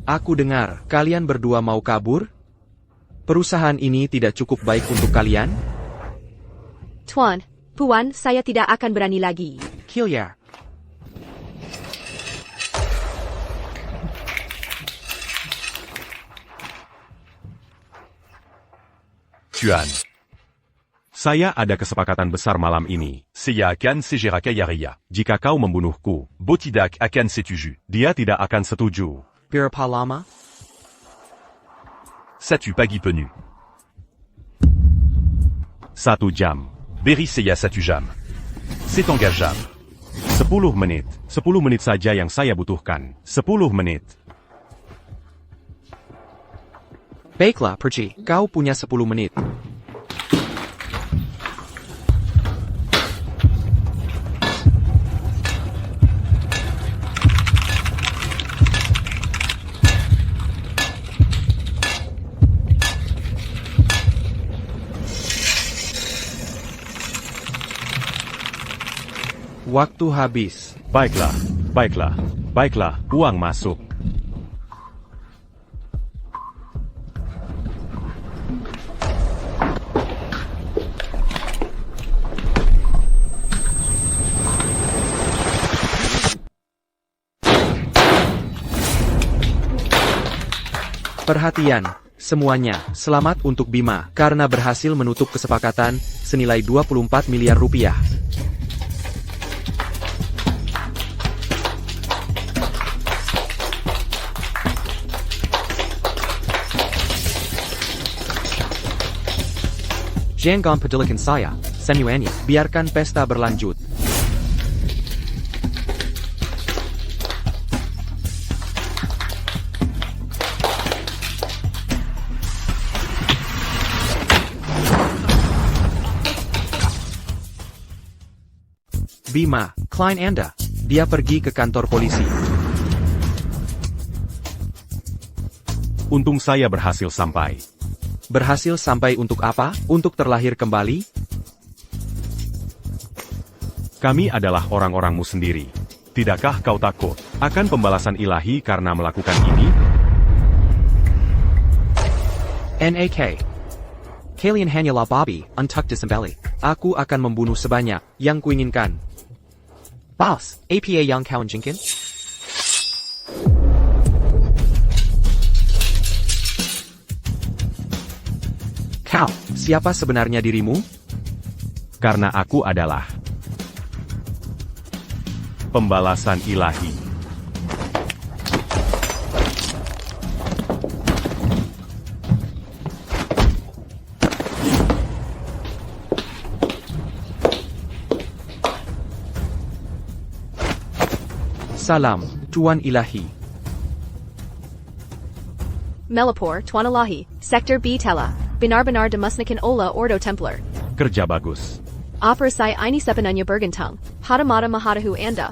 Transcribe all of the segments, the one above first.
Aku dengar, kalian berdua mau kabur? Perusahaan ini tidak cukup baik untuk kalian? Tuan, Puan, saya tidak akan berani lagi. Kilya. Tuan. Saya ada kesepakatan besar malam ini. Saya akan segera kaya. Jika kau membunuhku, Bo tidak akan setuju. Dia tidak akan setuju. Berapa lama? 1 pagi penuh. 1 jam. Beri saya 1 jam. C'est engageable. 10 menit. 10 menit saja yang saya butuhkan. 10 menit. Baiklah, Perci. Kau punya 10 menit. Waktu habis. Baiklah, baiklah, baiklah, uang masuk. Perhatian, semuanya, selamat untuk Bima, karena berhasil menutup kesepakatan, senilai 24 miliar rupiah. Jangan pedulikan saya, semuanya, biarkan pesta berlanjut. Bima, klien Anda, dia pergi ke kantor polisi. Untung saya berhasil sampai. Berhasil sampai untuk apa? Untuk terlahir kembali? Kami adalah orang-orangmu sendiri. Tidakkah kau takut akan pembalasan ilahi karena melakukan ini? NAK. Kalian hanyalah babi, untuk disembeli. Aku akan membunuh sebanyak yang kuinginkan. Boss, APA yang kau inginkan? Kau, siapa sebenarnya dirimu? Karena aku adalah pembalasan ilahi. Salam, Tuan Ilahi. Melapor, Tuan Ilahi, Sektor B Tela, benar-benar demusnakan Ola Ordo Templar. Kerja bagus. Apa saya ini sebenarnya bergantung pada mahadahu Anda,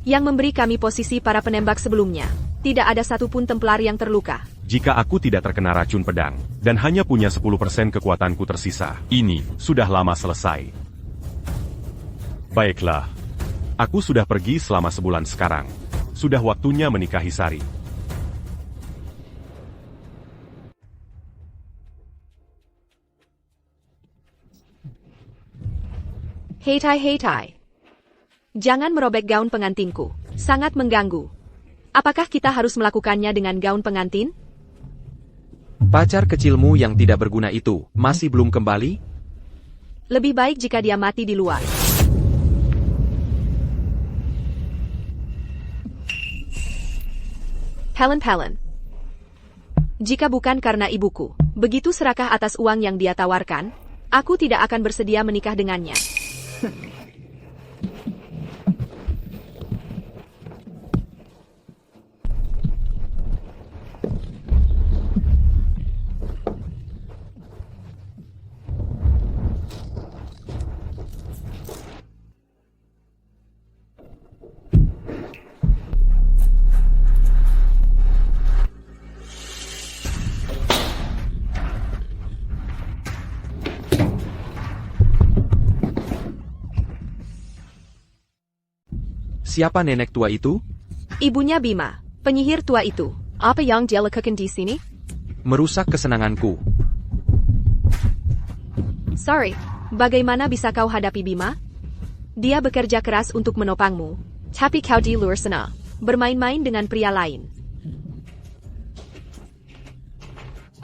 yang memberi kami posisi para penembak sebelumnya. Tidak ada satupun Templar yang terluka. Jika aku tidak terkena racun pedang, dan hanya punya 10% kekuatanku tersisa, ini sudah lama selesai. Baiklah. Aku sudah pergi selama sebulan sekarang. Sudah waktunya menikahi Sari. Heitai. Jangan merobek gaun pengantinku. Sangat mengganggu. Apakah kita harus melakukannya dengan gaun pengantin? Pacar kecilmu yang tidak berguna itu, masih belum kembali? Lebih baik jika dia mati di luar. Helen. Jika bukan karena ibuku, begitu serakah atas uang yang dia tawarkan, aku tidak akan bersedia menikah dengannya. Siapa nenek tua itu? Ibunya Bima, penyihir tua itu. Apa yang dia lakukan di sini? Merusak kesenanganku. Sorry, bagaimana bisa kau hadapi Bima? Dia bekerja keras untuk menopangmu, tapi kau di luar sana, bermain-main dengan pria lain.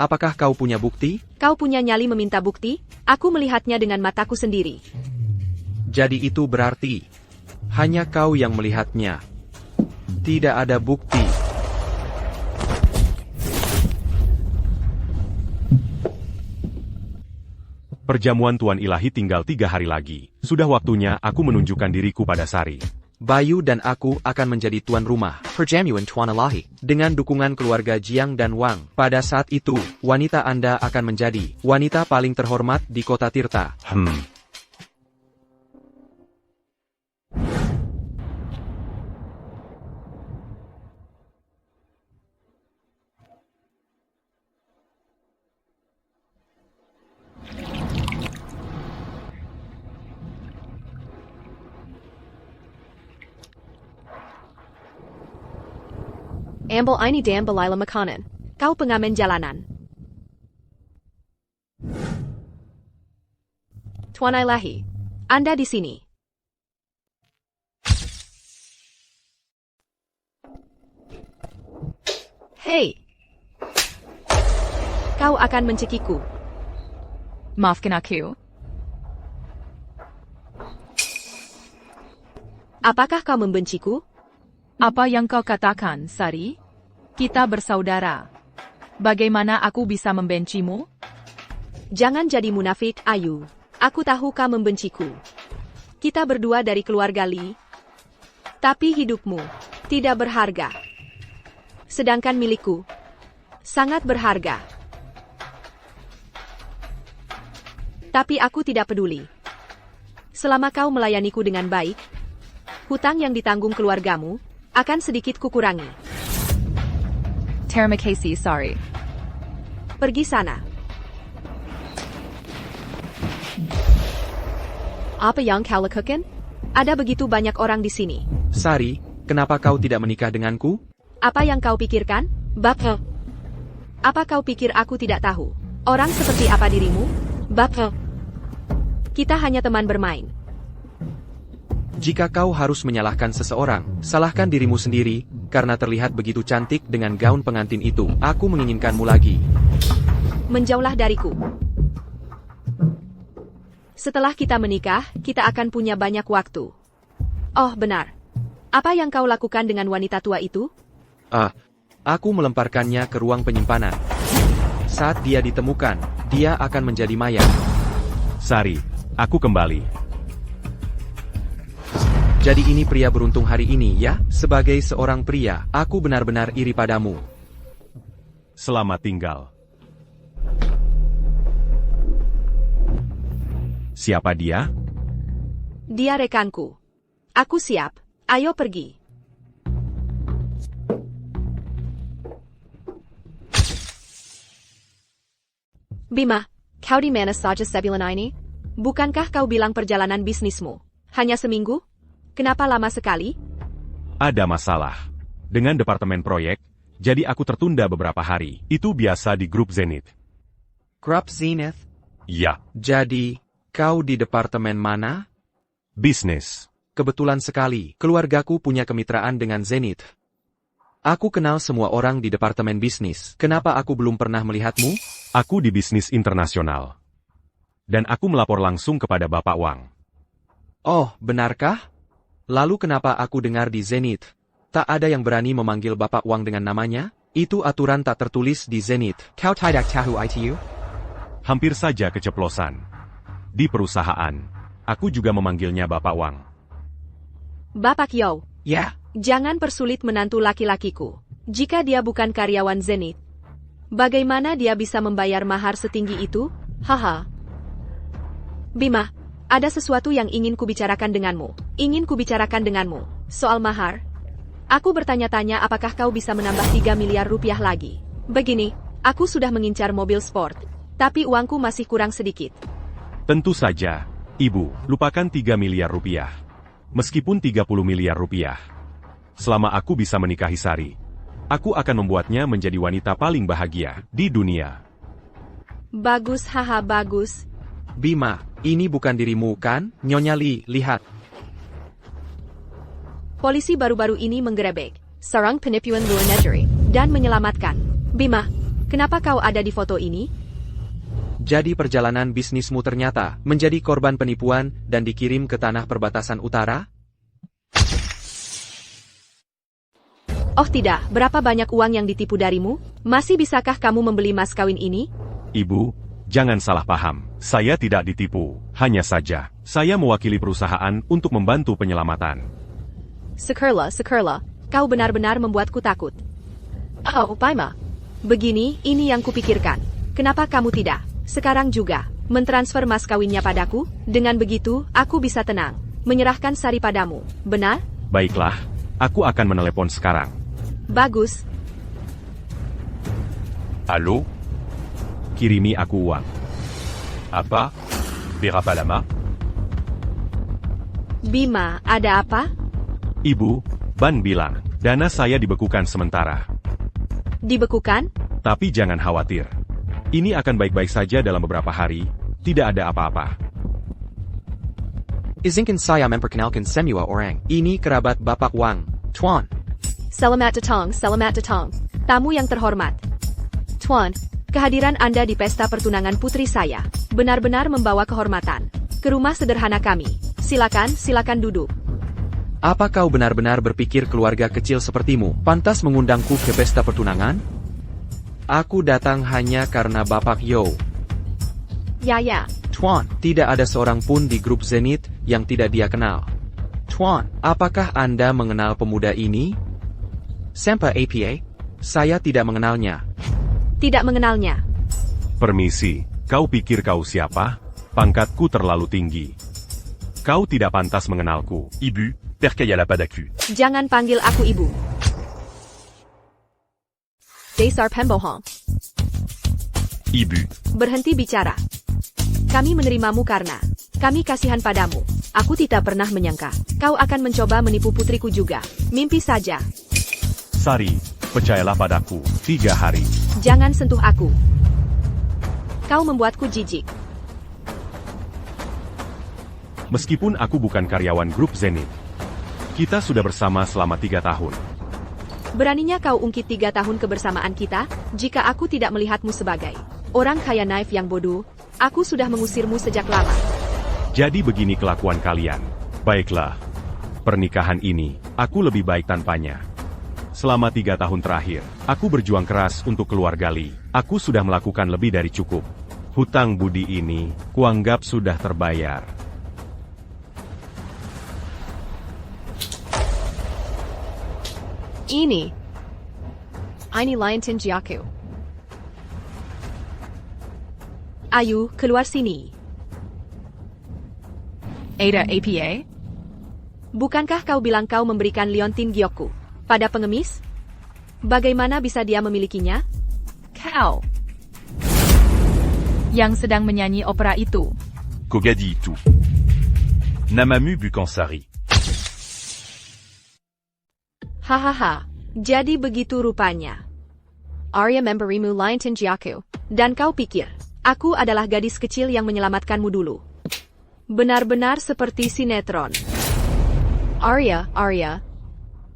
Apakah kau punya bukti? Kau punya nyali meminta bukti? Aku melihatnya dengan mataku sendiri. Jadi itu berarti hanya kau yang melihatnya. Tidak ada bukti. Perjamuan Tuan Ilahi tinggal 3 hari lagi. Sudah waktunya aku menunjukkan diriku pada Sari. Bayu dan aku akan menjadi tuan rumah perjamuan Tuan Ilahi dengan dukungan keluarga Jiang dan Wang. Pada saat itu, wanita Anda akan menjadi wanita paling terhormat di kota Tirta. Ambil ini dan belilah makanan. Kau pengamen jalanan. Tuan Ilahi, Anda di sini. Hei! Kau akan mencekiku. Maafkan aku. Apakah kau membenciku? Apa yang kau katakan, Sari? Kita bersaudara. Bagaimana aku bisa membencimu? Jangan jadi munafik, Ayu. Aku tahu kau membenciku. Kita berdua dari keluarga Li. Tapi hidupmu tidak berharga. Sedangkan milikku sangat berharga. Tapi aku tidak peduli. Selama kau melayaniku dengan baik, hutang yang ditanggung keluargamu akan sedikit kukurangi. Terima kasih, Sari. Pergi sana. Apa yang kau lakukan? Ada begitu banyak orang di sini. Sari, kenapa kau tidak menikah denganku? Apa yang kau pikirkan, Bapak? Apa kau pikir aku tidak tahu? Orang seperti apa dirimu, Bapak? Kita hanya teman bermain. Jika kau harus menyalahkan seseorang, salahkan dirimu sendiri, karena terlihat begitu cantik dengan gaun pengantin itu. Aku menginginkanmu lagi. Menjauhlah dariku. Setelah kita menikah, kita akan punya banyak waktu. Oh, benar. Apa yang kau lakukan dengan wanita tua itu? Aku melemparkannya ke ruang penyimpanan. Saat dia ditemukan, dia akan menjadi mayat. Sari, aku kembali. Jadi ini pria beruntung hari ini ya? Sebagai seorang pria, aku benar-benar iri padamu. Selamat tinggal. Siapa dia? Dia rekanku. Aku siap. Ayo pergi. Bima, kau di mana saja sebulan ini? Bukankah kau bilang perjalanan bisnismu hanya seminggu? Kenapa lama sekali? Ada masalah. Dengan departemen proyek, jadi aku tertunda beberapa hari. Itu biasa di grup Zenith. Grup Zenith? Ya, Jadi, kau di departemen mana? bisnis. Kebetulan sekali, keluargaku punya kemitraan dengan Zenith. Aku kenal semua orang di departemen bisnis. Kenapa aku belum pernah melihatmu? Aku di bisnis internasional. Dan aku melapor langsung kepada Bapak Wang. Oh, benarkah? Lalu kenapa aku dengar di Zenith tak ada yang berani memanggil Bapak Wang dengan namanya? Itu aturan tak tertulis di Zenith. Kau tidak tahu itu? Hampir saja keceplosan. Di perusahaan, aku juga memanggilnya Bapak Wang. Bapak Yo, Ya, jangan persulit menantu laki-lakiku. Jika dia bukan karyawan Zenith, bagaimana dia bisa membayar mahar setinggi itu? Haha. Bima, ada sesuatu yang ingin kubicarakan denganmu. Soal mahar. Aku bertanya-tanya apakah kau bisa menambah 3 miliar rupiah lagi. Begini, aku sudah mengincar mobil sport, tapi uangku masih kurang sedikit. Tentu saja, Ibu, lupakan 3 miliar rupiah. Meskipun 30 miliar rupiah. Selama aku bisa menikahi Sari, Aku akan membuatnya menjadi wanita paling bahagia di dunia. Bagus, haha, bagus. Bima, ini bukan dirimu kan? Nyonya Lee, lihat. Polisi baru-baru ini menggerebek sarang penipuan luar negeri dan menyelamatkan. Bima, kenapa kau ada di foto ini? Jadi perjalanan bisnismu ternyata menjadi korban penipuan dan dikirim ke tanah perbatasan utara? Oh tidak, berapa banyak uang yang ditipu darimu? Masih bisakah kamu membeli mas kawin ini? Ibu, jangan salah paham. Saya tidak ditipu. Hanya saja, saya mewakili perusahaan untuk membantu penyelamatan. Sekerla, kau benar-benar membuatku takut. Oh, Paima. Begini, ini yang kupikirkan. Kenapa kamu tidak, sekarang juga, mentransfer mas kawinnya padaku? Dengan begitu, aku bisa tenang, menyerahkan Sari padamu, benar? Baiklah, aku akan menelepon sekarang. Bagus. Halo? Kirimi aku uang. Apa? Berapa lama? Bima, ada apa? Ibu, Ban bilang, dana saya dibekukan sementara. Dibekukan? Tapi jangan khawatir. Ini akan baik-baik saja dalam beberapa hari, tidak ada apa-apa. Izinkan saya memperkenalkan semua orang. Ini kerabat Bapak Wang, Tuan. Selamat datang. Tamu yang terhormat. Tuan, kehadiran Anda di pesta pertunangan putri saya benar-benar membawa kehormatan ke rumah sederhana kami. Silakan duduk. Apa kau benar-benar berpikir keluarga kecil sepertimu pantas mengundangku ke pesta pertunangan? Aku datang hanya karena Bapak Yo. Ya. Tuan, tidak ada seorang pun di grup Zenith yang tidak dia kenal. Tuan, apakah Anda mengenal pemuda ini? Sampai APA? Saya tidak mengenalnya. Tidak mengenalnya. Permisi, kau pikir kau siapa? Pangkatku terlalu tinggi. Kau tidak pantas mengenalku. Ibu, percaya padaku. Jangan panggil aku ibu. Dasar pembohong. Ibu. Berhenti bicara. Kami menerimamu karena kami kasihan padamu. Aku tidak pernah menyangka kau akan mencoba menipu putriku juga. Mimpi saja. Sari, percayalah padaku. 3 hari. Jangan sentuh aku. Kau membuatku jijik. Meskipun aku bukan karyawan grup Zenith, kita sudah bersama selama 3 tahun. Beraninya kau ungkit 3 tahun kebersamaan kita? Jika aku tidak melihatmu sebagai orang kaya naif yang bodoh, aku sudah mengusirmu sejak lama. Jadi begini kelakuan kalian. Baiklah. Pernikahan ini, aku lebih baik tanpanya. Selama 3 tahun terakhir, aku berjuang keras untuk keluarga Lee. Aku sudah melakukan lebih dari cukup. Hutang budi ini, kuanggap sudah terbayar. Ini lain tinji aku. Ayo, keluar sini. Ada APA? Bukankah kau bilang kau memberikan liontin giokku pada pengemis? Bagaimana bisa dia memilikinya? Kau yang sedang menyanyi opera itu. Kogadi itu. Namamu bukan Sari. Hahaha, jadi begitu rupanya. Arya memberimu lain tinji aku, dan kau pikir, aku adalah gadis kecil yang menyelamatkanmu dulu. Benar-benar seperti sinetron. Arya,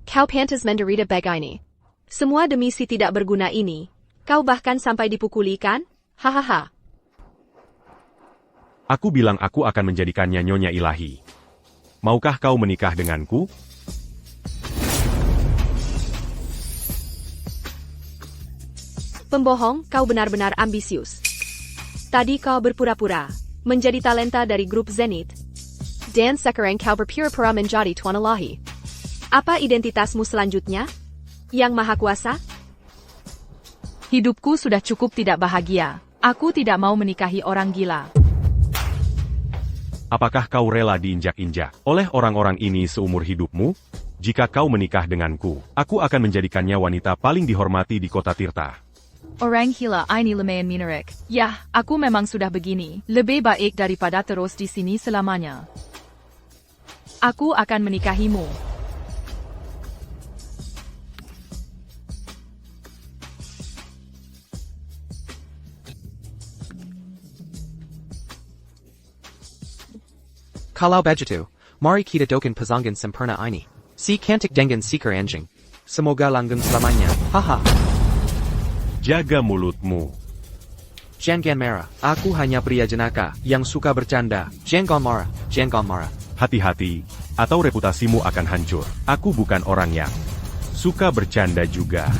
kau pantas menderita begini. Semua demi si tidak berguna ini. Kau bahkan sampai dipukuli kan? Hahaha. Aku bilang aku akan menjadikannya nyonya ilahi. Maukah kau menikah denganku? Pembohong, kau benar-benar ambisius. Tadi kau berpura-pura menjadi talenta dari grup Zenith. Dan sekarang kau berpura-pura menjadi tuan ilahi. Apa identitasmu selanjutnya? Yang Maha Kuasa? Hidupku sudah cukup tidak bahagia. Aku tidak mau menikahi orang gila. Apakah kau rela diinjak-injak oleh orang-orang ini seumur hidupmu? Jika kau menikah denganku, aku akan menjadikannya wanita paling dihormati di kota Tirta. Orang gila ini lumayan menarik. Yah, aku memang sudah begini. Lebih baik daripada terus di sini selamanya. Aku akan menikahimu. Kalau begitu, mari kita dokin pasangan sempurna ini. Si cantik dengan seeker anjing. Semoga langgeng selamanya. Haha. Jaga mulutmu. Jangan marah. Aku hanya pria jenaka yang suka bercanda. Jangan marah. Jangan marah. Hati-hati, atau reputasimu akan hancur. Aku bukan orang yang suka bercanda juga.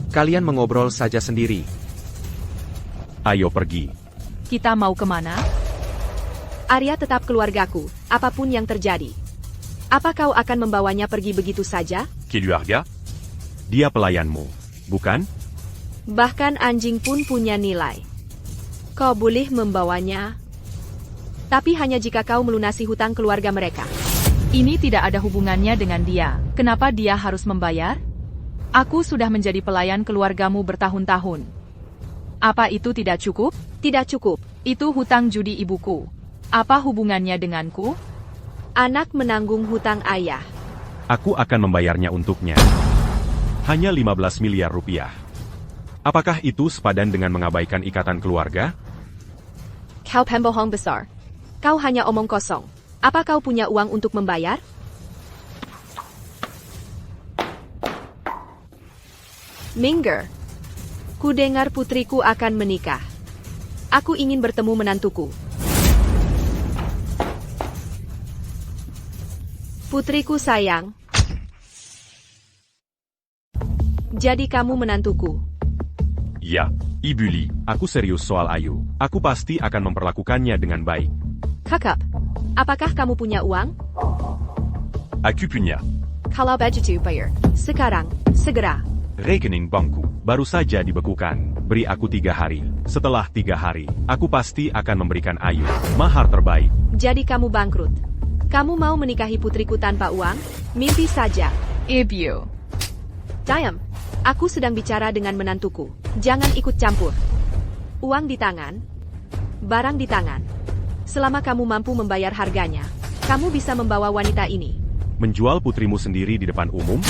Kalian mengobrol saja sendiri. Ayo pergi. Kita mau kemana? Arya tetap keluargaku, apapun yang terjadi. Apa kau akan membawanya pergi begitu saja? Keluarga? Dia pelayanmu, bukan? Bahkan anjing pun punya nilai. Kau boleh membawanya, tapi hanya jika kau melunasi hutang keluarga mereka. Ini tidak ada hubungannya dengan dia. Kenapa dia harus membayar? Aku sudah menjadi pelayan keluargamu bertahun-tahun. Apa itu tidak cukup? Tidak cukup. Itu hutang judi ibuku. Apa hubungannya denganku? Anak menanggung hutang ayah. Aku akan membayarnya untuknya. Hanya 15 miliar rupiah. Apakah itu sepadan dengan mengabaikan ikatan keluarga? Kau pembohong besar. Kau hanya omong kosong. Apa kau punya uang untuk membayar? Minggir. Ku dengar putriku akan menikah. Aku ingin bertemu menantuku. Putriku sayang. Jadi kamu menantuku. Ya, Ibu Li, aku serius soal Ayu. Aku pasti akan memperlakukannya dengan baik. Kakak, apakah kamu punya uang? Aku punya. Kalau begitu bayar. Sekarang, segera. Rekening bankku baru saja dibekukan. Beri aku 3 hari. Setelah 3 hari, aku pasti akan memberikan Ayu mahar terbaik. Jadi kamu bangkrut. Kamu mau menikahi putriku tanpa uang? Mimpi saja. Ibu. Diam. Aku sedang bicara dengan menantuku. Jangan ikut campur. Uang di tangan. Barang di tangan. Selama kamu mampu membayar harganya, kamu bisa membawa wanita ini. Menjual putrimu sendiri di depan umum?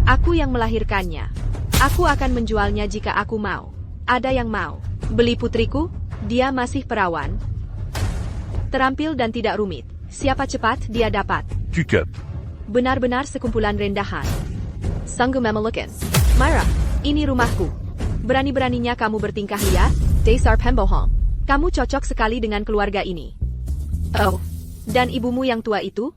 Aku yang melahirkannya. Aku akan menjualnya jika aku mau. Ada yang mau beli putriku? Dia masih perawan. Terampil dan tidak rumit. Siapa cepat, dia dapat. Cukup. Benar-benar sekumpulan rendahan. Sanggup memelukan. Myra, ini rumahku. Berani-beraninya kamu bertingkah liar? Dasar pembohong. Kamu cocok sekali dengan keluarga ini. Oh, dan ibumu yang tua itu?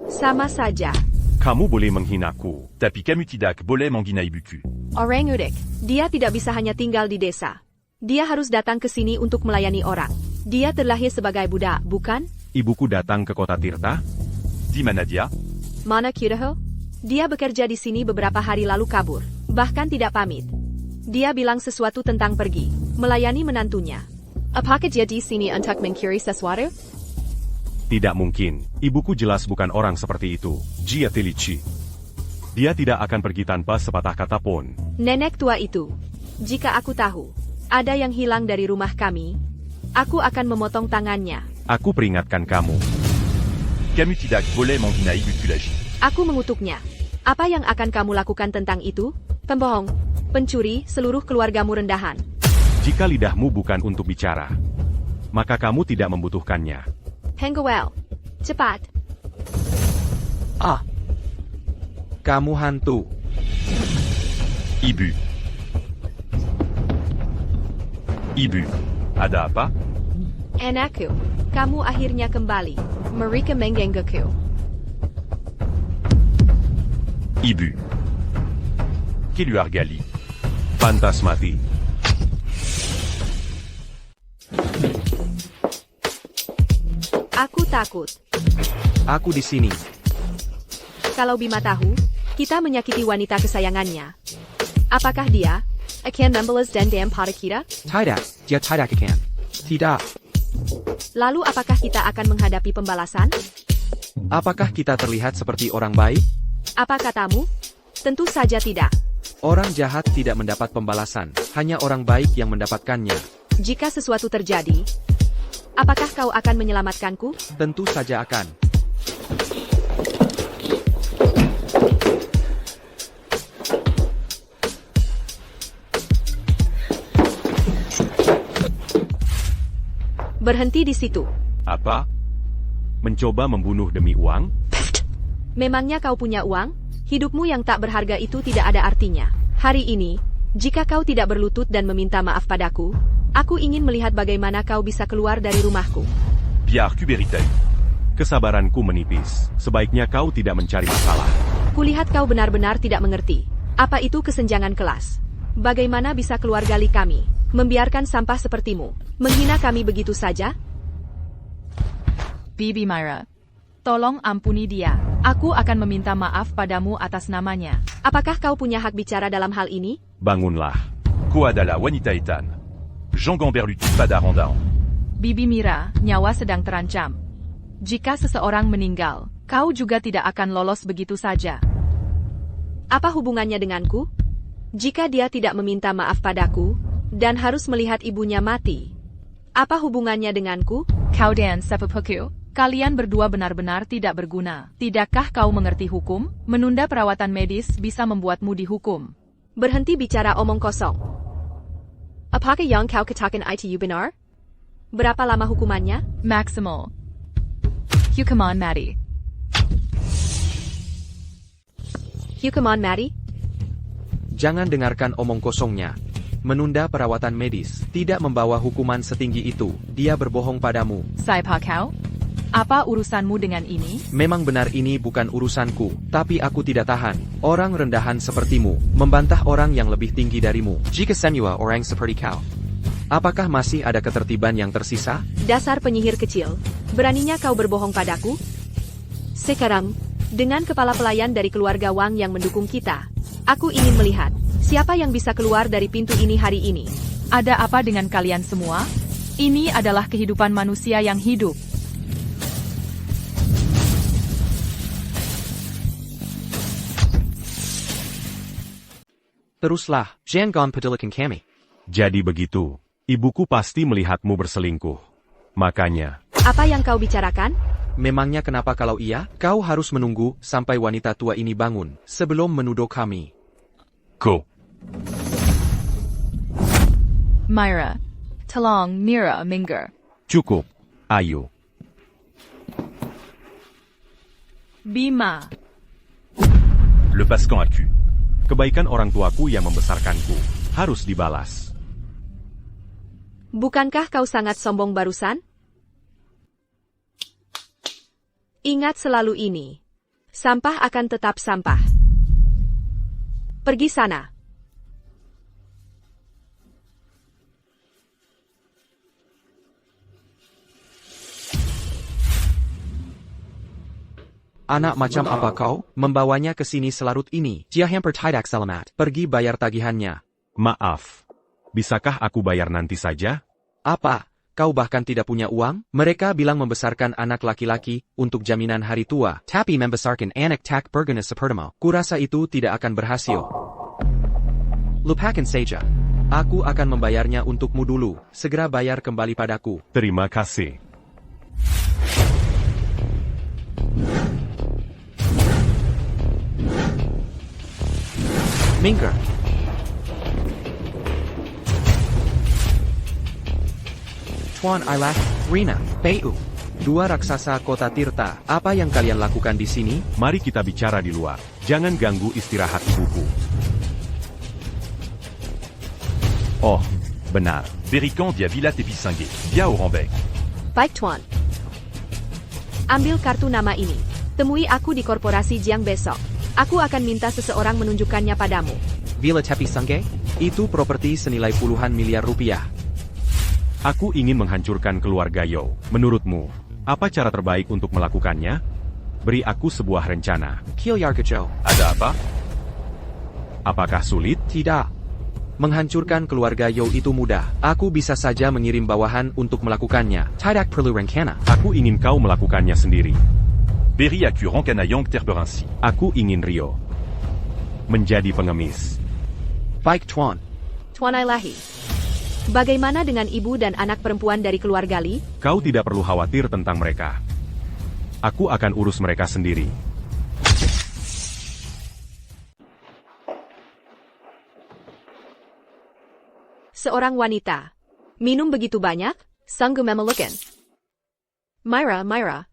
Sama saja. Kamu boleh menghinaku, tapi kamu tidak boleh menghina ibuku. Orang udik. Dia tidak bisa hanya tinggal di desa. Dia harus datang ke sini untuk melayani orang. Dia terlahir sebagai budak, bukan? Ibuku datang ke kota Tirta? Di mana dia? Mana Kudaho? Dia bekerja di sini beberapa hari lalu kabur. Bahkan tidak pamit. Dia bilang sesuatu tentang pergi. Melayani menantunya. Apakah dia di sini untuk mencuri sesuatu? Tidak mungkin. Ibuku jelas bukan orang seperti itu. Jia Telici. Dia tidak akan pergi tanpa sepatah kata pun. Nenek tua itu. Jika aku tahu, ada yang hilang dari rumah kami, aku akan memotong tangannya. Aku peringatkan kamu. Kamu tidak boleh menghina ibuku lagi. Aku mengutuknya. Apa yang akan kamu lakukan tentang itu? Pembohong, pencuri, seluruh keluargamu rendahan. Jika lidahmu bukan untuk bicara, maka kamu tidak membutuhkannya. Penguel, cepat. Ah. Kamu hantu. Ibu. Ibu, ada apa? Anakku, kamu akhirnya kembali. Mereka menggangguku. Ibu. Keluarga Li. Pantas mati. Aku takut. Aku di sini. Kalau Bima tahu, kita menyakiti wanita kesayangannya. Apakah dia akan membalas dendam pada kita? Tidak, dia tidak akan. Tidak. Lalu apakah kita akan menghadapi pembalasan? Apakah kita terlihat seperti orang baik? Apa katamu? Tentu saja tidak. Orang jahat tidak mendapat pembalasan, hanya orang baik yang mendapatkannya. Jika sesuatu terjadi, apakah kau akan menyelamatkanku? Tentu saja akan. Berhenti di situ. Apa? Mencoba membunuh demi uang? Memangnya kau punya uang? Hidupmu yang tak berharga itu tidak ada artinya. Hari ini, jika kau tidak berlutut dan meminta maaf padaku, aku ingin melihat bagaimana kau bisa keluar dari rumahku. Biar Kuberitai. Kesabaranku menipis. Sebaiknya kau tidak mencari masalah. Kulihat kau benar-benar tidak mengerti. Apa itu kesenjangan kelas? Bagaimana bisa keluar gali kami, membiarkan sampah sepertimu, menghina kami begitu saja? Bibi Myra, tolong ampuni dia. Aku akan meminta maaf padamu atas namanya. Apakah kau punya hak bicara dalam hal ini? Bangunlah. Ko adalah wanita Ethan. Jean Gamberlutu pada Rondao. Bibi Mira, nyawa sedang terancam. Jika seseorang meninggal, kau juga tidak akan lolos begitu saja. Apa hubungannya denganku? Jika dia tidak meminta maaf padaku, dan harus melihat ibunya mati, apa hubungannya denganku? Kau dan Sepupuku, kalian berdua benar-benar tidak berguna. Tidakkah kau mengerti hukum? Menunda perawatan medis bisa membuatmu dihukum. Berhenti bicara omong kosong. Apakah yang kau katakan itu benar? Berapa lama hukumannya? Maximal. Hukuman mati. Hukuman mati? Jangan dengarkan omong kosongnya. Menunda perawatan medis tidak membawa hukuman setinggi itu. Dia berbohong padamu. Siapa kau? Apa urusanmu dengan ini? Memang benar ini bukan urusanku, tapi aku tidak tahan. Orang rendahan sepertimu, membantah orang yang lebih tinggi darimu. Jika semua orang seperti kau, apakah masih ada ketertiban yang tersisa? Dasar penyihir kecil, beraninya kau berbohong padaku? Sekarang, dengan kepala pelayan dari keluarga Wang yang mendukung kita, aku ingin melihat siapa yang bisa keluar dari pintu ini hari ini. Ada apa dengan kalian semua? Ini adalah kehidupan manusia yang hidup. Teruslah, jangan pedilikan kami. Jadi begitu. Ibuku pasti melihatmu berselingkuh. Makanya, Apa yang kau bicarakan? memangnya kenapa kalau iya, kau harus menunggu sampai wanita tua ini bangun, sebelum menuduh kami. Ko. Myra, tolong Mira minggir. cukup. Ayo. Bima, Le Pascan Aku. Kebaikan orang tuaku yang membesarkanku harus dibalas. Bukankah kau sangat sombong barusan? Ingat selalu ini. Sampah akan tetap sampah. Pergi sana. Anak macam apa kau? Membawanya ke sini selarut ini. Dia hampir tidak selamat. Pergi bayar tagihannya. Maaf. Bisakah aku bayar nanti saja? Apa? Kau bahkan tidak punya uang? Mereka bilang membesarkan anak laki-laki untuk jaminan hari tua. Tapi membesarkan anak tak berguna sepertimu. Kurasa itu tidak akan berhasil. Lupakan saja. Aku akan membayarnya untukmu dulu. Segera bayar kembali padaku. Terima kasih. Minggir. Tuan Ailah, Rina, Pu. Dua raksasa kota Tirta, apa yang kalian lakukan di sini? Mari kita bicara di luar. Jangan ganggu istirahat ibuku. Oh, benar. Berikan dia Villa Tepisingé. Via Orenbec. Baik, Tuan. Ambil kartu nama ini. Temui aku di korporasi Jiang besok. Aku akan minta seseorang menunjukkannya padamu. Villa Tepisingé? Itu properti senilai puluhan miliar rupiah. Aku ingin menghancurkan keluarga Yao. Menurutmu, apa cara terbaik untuk melakukannya? Beri aku sebuah rencana. Kilyar Kejau. Ada apa? Apakah sulit? Tidak. Menghancurkan keluarga Yao itu mudah. Aku bisa saja mengirim bawahan untuk melakukannya. Tidak perlu rencana. Aku ingin kau melakukannya sendiri. Berry Aku Rancanayang Terberinci. Aku ingin Rio menjadi pengemis. Baik, Tuan. Tuan Ailahi. Bagaimana dengan ibu dan anak perempuan dari keluarga Li? Kau tidak perlu khawatir tentang mereka. Aku akan urus mereka sendiri. Seorang wanita. Minum begitu banyak? Sungguh memelukan. Myra, Myra.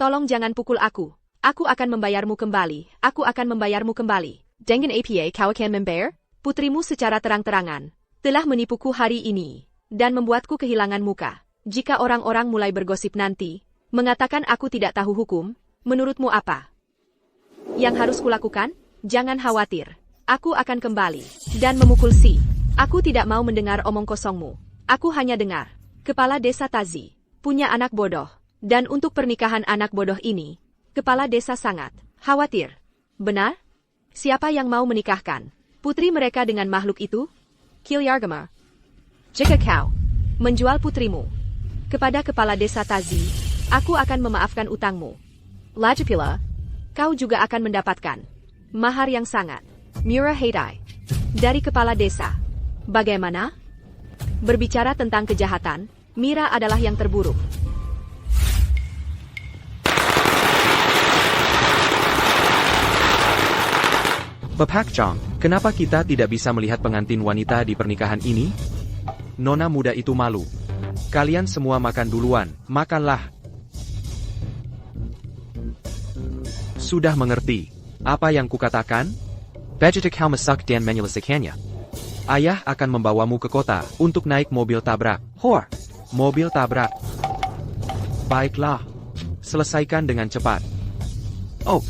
Tolong jangan pukul aku. Aku akan membayarmu kembali. Aku akan membayarmu kembali. Dengan apa kau akan membayar? Putrimu secara terang-terangan telah menipuku hari ini dan membuatku kehilangan muka. Jika orang-orang mulai bergosip nanti, mengatakan aku tidak tahu hukum, menurutmu apa yang harus kulakukan? Jangan khawatir. Aku akan kembali dan memukul si. Aku tidak mau mendengar omong kosongmu. Aku hanya dengar kepala desa Tazi punya anak bodoh. Dan untuk pernikahan anak bodoh ini, kepala desa sangat khawatir. Benar? Siapa yang mau menikahkan putri mereka dengan makhluk itu? Kilyargama. Jika kau menjual putrimu kepada kepala desa Tazi, aku akan memaafkan utangmu. Lagi pula, kau juga akan mendapatkan mahar yang sangat murah hadiah dari kepala desa. Bagaimana? Berbicara tentang kejahatan, Mira adalah yang terburuk. Bapak Chong, kenapa kita tidak bisa melihat pengantin wanita di pernikahan ini? Nona muda itu malu. Kalian semua makan duluan, makanlah. Sudah mengerti apa yang kukatakan? Budgetik kau masak dan menyelesaikannya. Ayah akan membawamu ke kota untuk naik mobil tabrak. Hor! Mobil tabrak. Baiklah. Selesaikan dengan cepat. Oh.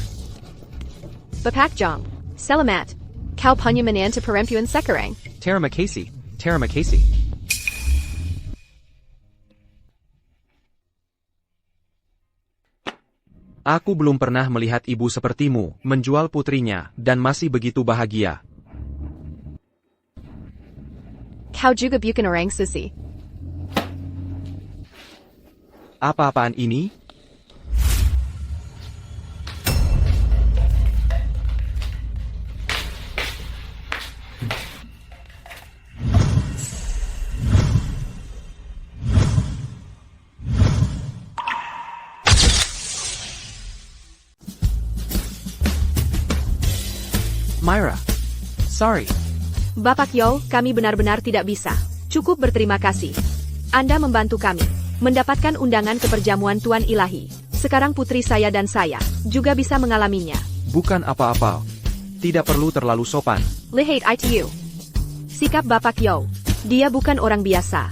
Bapak Jong, selamat. Kau punya menantu perempuan sekarang. Terima kasih. Terima kasih. Aku belum pernah melihat ibu sepertimu menjual putrinya dan masih begitu bahagia. Kau juga bukan orang susi. Apa-apaan ini? Myra. Sorry. Bapak Yo, kami benar-benar tidak bisa. Cukup berterima kasih. Anda membantu kami mendapatkan undangan ke perjamuan Tuan Ilahi. Sekarang putri saya dan saya juga bisa mengalaminya. Bukan apa-apa. Tidak perlu terlalu sopan. Lihat itu. Sikap Bapak Yo. Dia bukan orang biasa.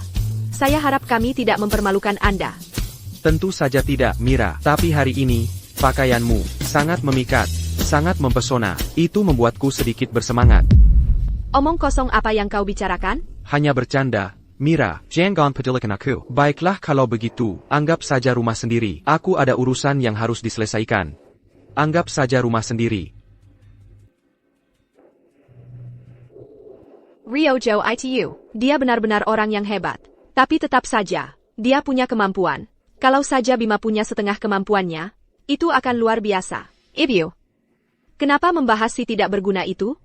Saya harap kami tidak mempermalukan Anda. Tentu saja tidak, Mira. Tapi hari ini, pakaianmu sangat memikat, sangat mempesona. Itu membuatku sedikit bersemangat. Omong kosong apa yang kau bicarakan? Hanya bercanda. Mira, jangan pedulikan aku. Baiklah kalau begitu, anggap saja rumah sendiri. Aku ada urusan yang harus diselesaikan. Anggap saja rumah sendiri. Ryojo itu. Dia benar-benar orang yang hebat. Tapi tetap saja, dia punya kemampuan. Kalau saja Bima punya setengah kemampuannya, itu akan luar biasa. Ibu, kenapa membahas si tidak berguna itu?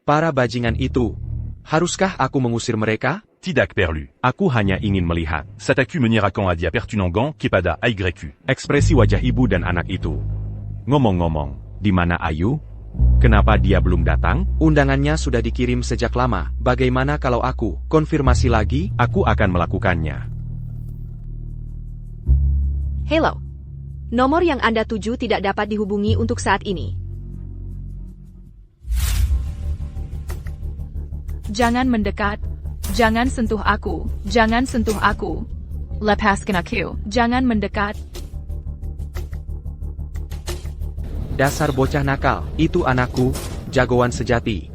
Para bajingan itu. Haruskah aku mengusir mereka? Tidak perlu. Aku hanya ingin melihat Sataku menira quand adia pertunangan kepada AYQ. ekspresi wajah ibu dan anak itu. Ngomong-ngomong, di mana Ayu? Kenapa dia belum datang? Undangannya sudah dikirim sejak lama. Bagaimana kalau aku konfirmasi lagi? Aku akan melakukannya. Hello. Nomor yang Anda tuju tidak dapat dihubungi untuk saat ini. Jangan mendekat. Jangan sentuh aku. Jangan sentuh aku. Lepaskan aku. Jangan mendekat. Dasar bocah nakal. Itu anakku, jagoan sejati.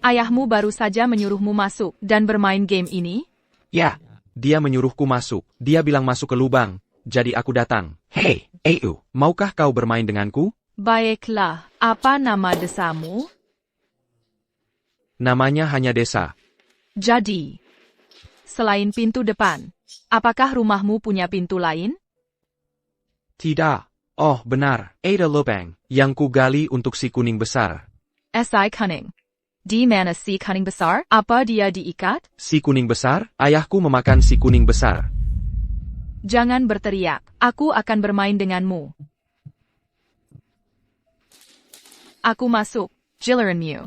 Ayahmu baru saja menyuruhmu masuk dan bermain game ini? Ya, dia menyuruhku masuk. Dia bilang masuk ke lubang. Jadi aku datang. Hei, Ayu, maukah kau bermain denganku? Baiklah, apa nama desamu? Namanya hanya Desa. Jadi, selain pintu depan, apakah rumahmu punya pintu lain? Tidak. Oh, benar. Ada lubang yang kugali untuk si kuning besar. Si Kuning. Di mana si Kuning besar? Apa dia diikat? Si kuning besar? Ayahku memakan si kuning besar. Jangan berteriak, aku akan bermain denganmu. Aku masuk. Jilliranmu.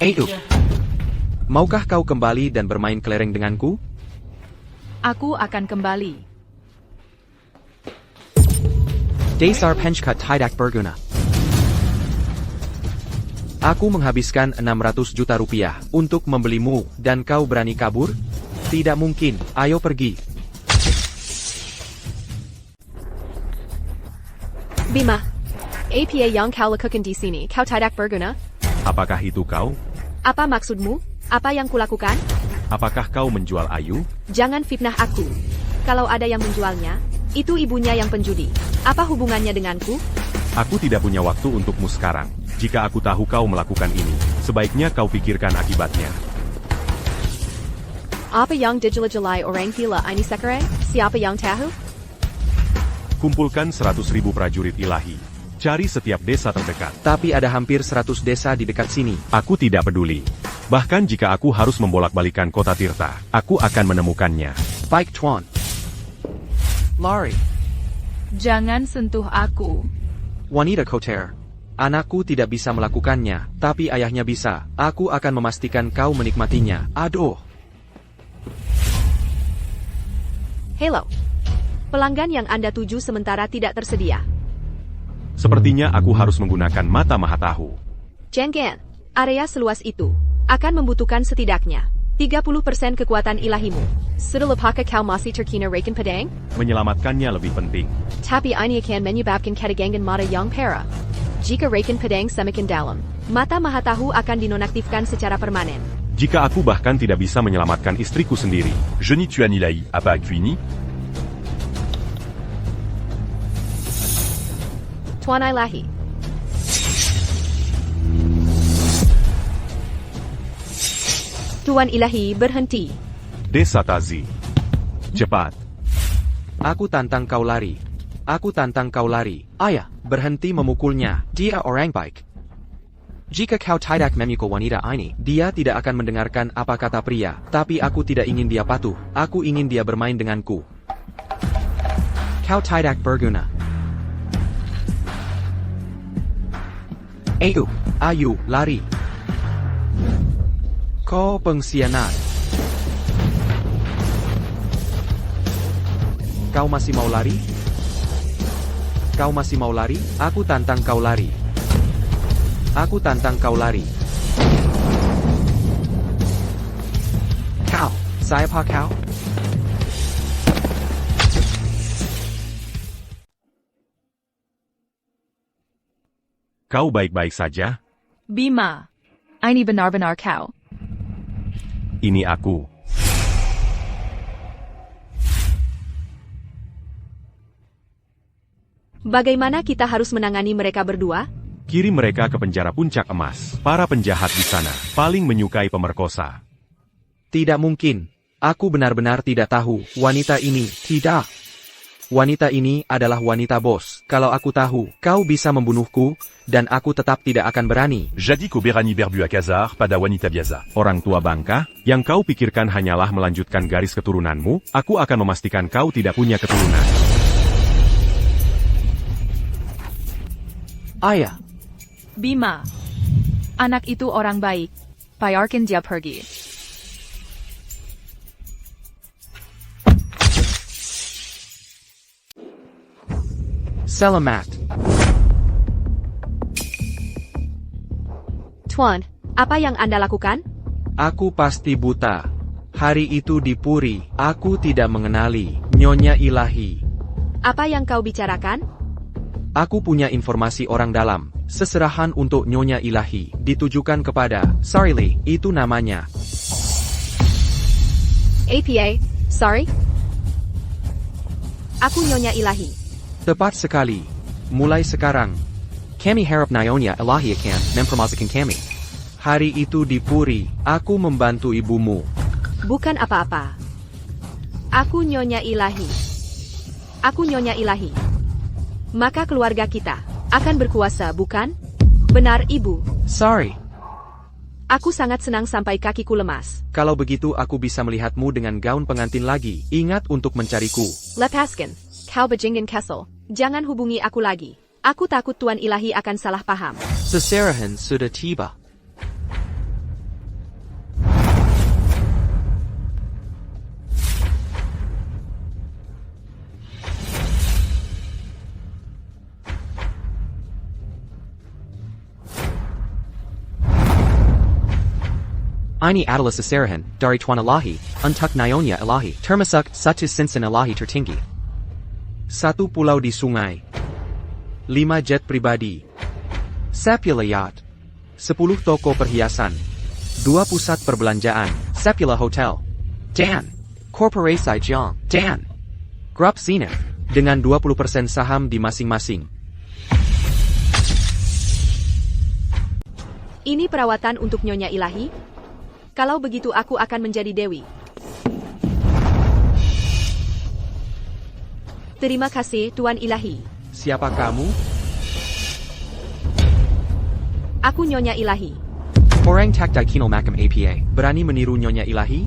Ayu. Maukah kau kembali dan bermain kelereng denganku? Aku akan kembali. Dasar penchkat tidak berguna. Aku menghabiskan 600 juta rupiah untuk membelimu dan kau berani kabur? Tidak mungkin, ayo pergi. Bima, apa yang kau lakukan di sini? Kau tidak berguna? Apakah itu kau? Apa maksudmu? Apa yang kulakukan? Apakah kau menjual Ayu? Jangan fitnah aku. Kalau ada yang menjualnya, itu ibunya yang penjudi. Apa hubungannya denganku? Aku tidak punya waktu untukmu sekarang. Jika aku tahu kau melakukan ini, sebaiknya kau pikirkan akibatnya. Apa yang dijelai orang gila ini sekarang? Siapa yang tahu? Kumpulkan 100.000 prajurit ilahi. Cari setiap desa terdekat. Tapi ada hampir 100 desa di dekat sini. Aku tidak peduli. Bahkan jika aku harus membolak-balikan kota Tirta, aku akan menemukannya. Baik Tuan. Lari. Jangan sentuh aku. Wanita kotor. Anakku tidak bisa melakukannya, tapi ayahnya bisa. Aku akan memastikan kau menikmatinya. Aduh. Hello. Pelanggan yang Anda tuju sementara tidak tersedia. Sepertinya aku harus menggunakan mata mahatahu. Jangan. Area seluas itu akan membutuhkan setidaknya 30% kekuatan ilahimu. Sudah lepaskan kau masih terkena rekan pedang? Menyelamatkannya lebih penting. Tapi ini akan menyebabkan ketegangan mata yang parah. Jika rekan pedang semakin dalam, mata mahatahu akan dinonaktifkan secara permanen. Jika aku bahkan tidak bisa menyelamatkan istriku sendiri. Je n'y tue Anilaï, apa Akuini? Tuan Ilahi. Tuan Ilahi berhenti. Desa Tazi. Cepat. Aku tantang kau lari. Aku tantang kau lari. Ayah, berhenti memukulnya. Dia orang baik. Jika kau tidak memukul wanita ini, dia tidak akan mendengarkan apa kata pria. Tapi aku tidak ingin dia patuh. Aku ingin dia bermain denganku. Kau tidak berguna. Ayu, lari. Kau pengkhianat. Kau masih mau lari? Kau masih mau lari? Aku tantang kau lari. Aku tantang kau lari. Kau, siapa kau? Kau baik-baik saja? Bima. Ini benar-benar kau. Ini aku. Bagaimana kita harus menangani mereka berdua? Kirim mereka ke penjara Puncak Emas. Para penjahat di sana paling menyukai pemerkosa. Tidak mungkin. Aku benar-benar tidak tahu. Wanita ini, tidak. Wanita ini adalah wanita bos. Kalau aku tahu, kau bisa membunuhku, dan aku tetap tidak akan berani. Jadi ko berani berbu à Khazar, pada wanita biasa. Orang tua bangka, yang kau pikirkan hanyalah melanjutkan garis keturunanmu, aku akan memastikan kau tidak punya keturunan. Ayah. Bima. Anak itu orang baik. Biarkan dia pergi. Selamat. Tuan, apa yang Anda lakukan? Aku pasti buta. Hari itu di Puri, aku tidak mengenali Nyonya Ilahi. Apa yang kau bicarakan? Aku punya informasi orang dalam. Seserahan untuk Nyonya Ilahi ditujukan kepada Sarili, itu namanya. APA, sorry? Aku Nyonya Ilahi. Tepat sekali. Mulai sekarang, kami harap Nyonya Ilahi akan mempermasakan kami. Hari itu di Puri, aku membantu ibumu. Bukan apa-apa. Aku Nyonya Ilahi. Aku Nyonya Ilahi. Maka keluarga kita Akan berkuasa, bukan? Benar, Ibu. Sorry. Aku sangat senang sampai kakiku lemas. Kalau begitu aku bisa melihatmu dengan gaun pengantin lagi. Ingat untuk mencariku. Lepaskan. Kau bajingan Kessel. Jangan hubungi aku lagi. Aku takut Tuan Ilahi akan salah paham. Seserahan sudah tiba. Ini adalah seserahan dari Tuan Ilahi untuk Nyonya Ilahi. Termasuk satu cincin Ilahi tertinggi. 1 pulau di sungai. 5 jet pribadi. 10 yacht. 10 toko perhiasan. 2 pusat perbelanjaan. 10 hotel. Dan Korporasi Jong. Dan Grup Zenith. Dengan 20% saham di masing-masing. Ini perawatan untuk Nyonya Ilahi? Kalau begitu aku akan menjadi Dewi. Terima kasih, Tuan Ilahi. Siapa kamu? Aku Nyonya Ilahi. Orang tak dikenal makam APA. Berani meniru Nyonya Ilahi?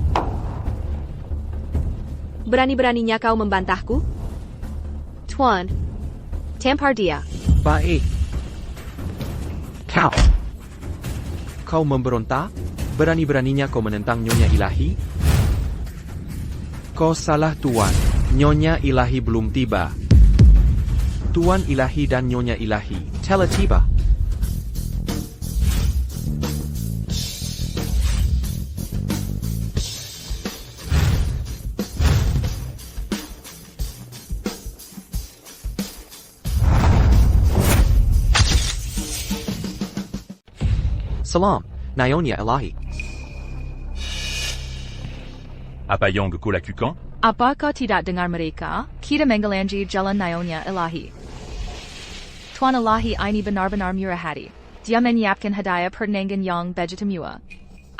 Berani-beraninya kau membantahku? Tuan, tampar dia. Baik. Kau memberontak? Berani-beraninya kau menentang Nyonya Ilahi? Kau salah, Tuan. Nyonya Ilahi belum tiba. Tuan Ilahi dan Nyonya Ilahi telah tiba. Salam, Nyonya Ilahi. Apa yang kau lakukan? Apa kau tidak dengar mereka? Kita menggelanji jalan Nyonya Ilahi. Tuan Ilahi ini benar-benar murah hati. Dia menyiapkan hadiah pertunangan yang begitu mewah.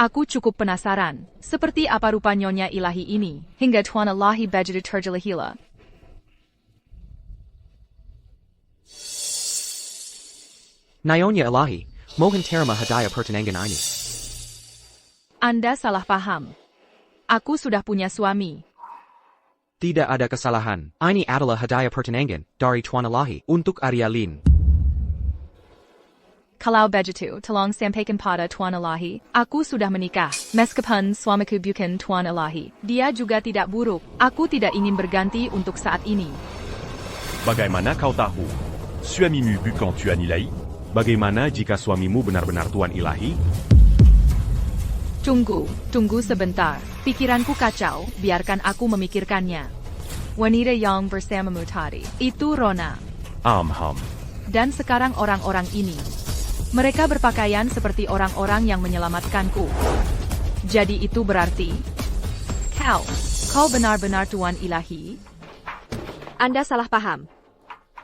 Aku cukup penasaran, seperti apa rupa Nyonya Ilahi ini, hingga Tuan Ilahi begitu tergila-gila. Nyonya Ilahi, mohon terima hadiah pertunangan ini. Anda salah paham. Aku sudah punya suami. Tidak ada kesalahan. Ini adalah hadiah pertunangan dari Tuan Ilahi untuk Arya Lin. Kalau begitu, tolong sampaikan pada Tuan Ilahi, aku sudah menikah. Meskipun suamiku bukan Tuan Ilahi, dia juga tidak buruk. Aku tidak ingin berganti untuk saat ini. Bagaimana kau tahu? Suamimu bukan Tuan Ilahi? Bagaimana jika suamimu benar-benar Tuan Ilahi? Tunggu sebentar. Pikiranku kacau, biarkan aku memikirkannya. Wanita yang bersamamu tadi, itu Rona. Dan sekarang orang-orang ini. Mereka berpakaian seperti orang-orang yang menyelamatkanku. Jadi itu berarti... Kau benar-benar Tuan Ilahi? Anda salah paham.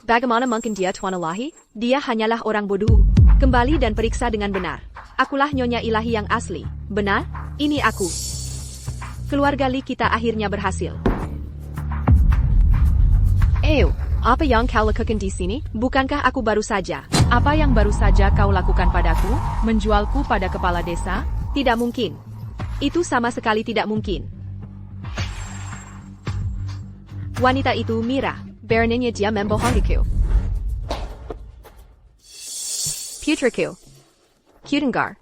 Bagaimana mungkin dia Tuan Ilahi? Dia hanyalah orang bodoh. Kembali dan periksa dengan benar. Akulah Nyonya Ilahi yang asli. Benar? Ini aku. Keluarga Li kita akhirnya berhasil. Apa yang kau lakukan di sini? Bukankah aku baru saja? Apa yang baru saja kau lakukan padaku? Menjualku pada kepala desa? Tidak mungkin. Itu sama sekali tidak mungkin. Wanita itu Mira. Beraninya dia membohongiku. Putriku. Kudengar.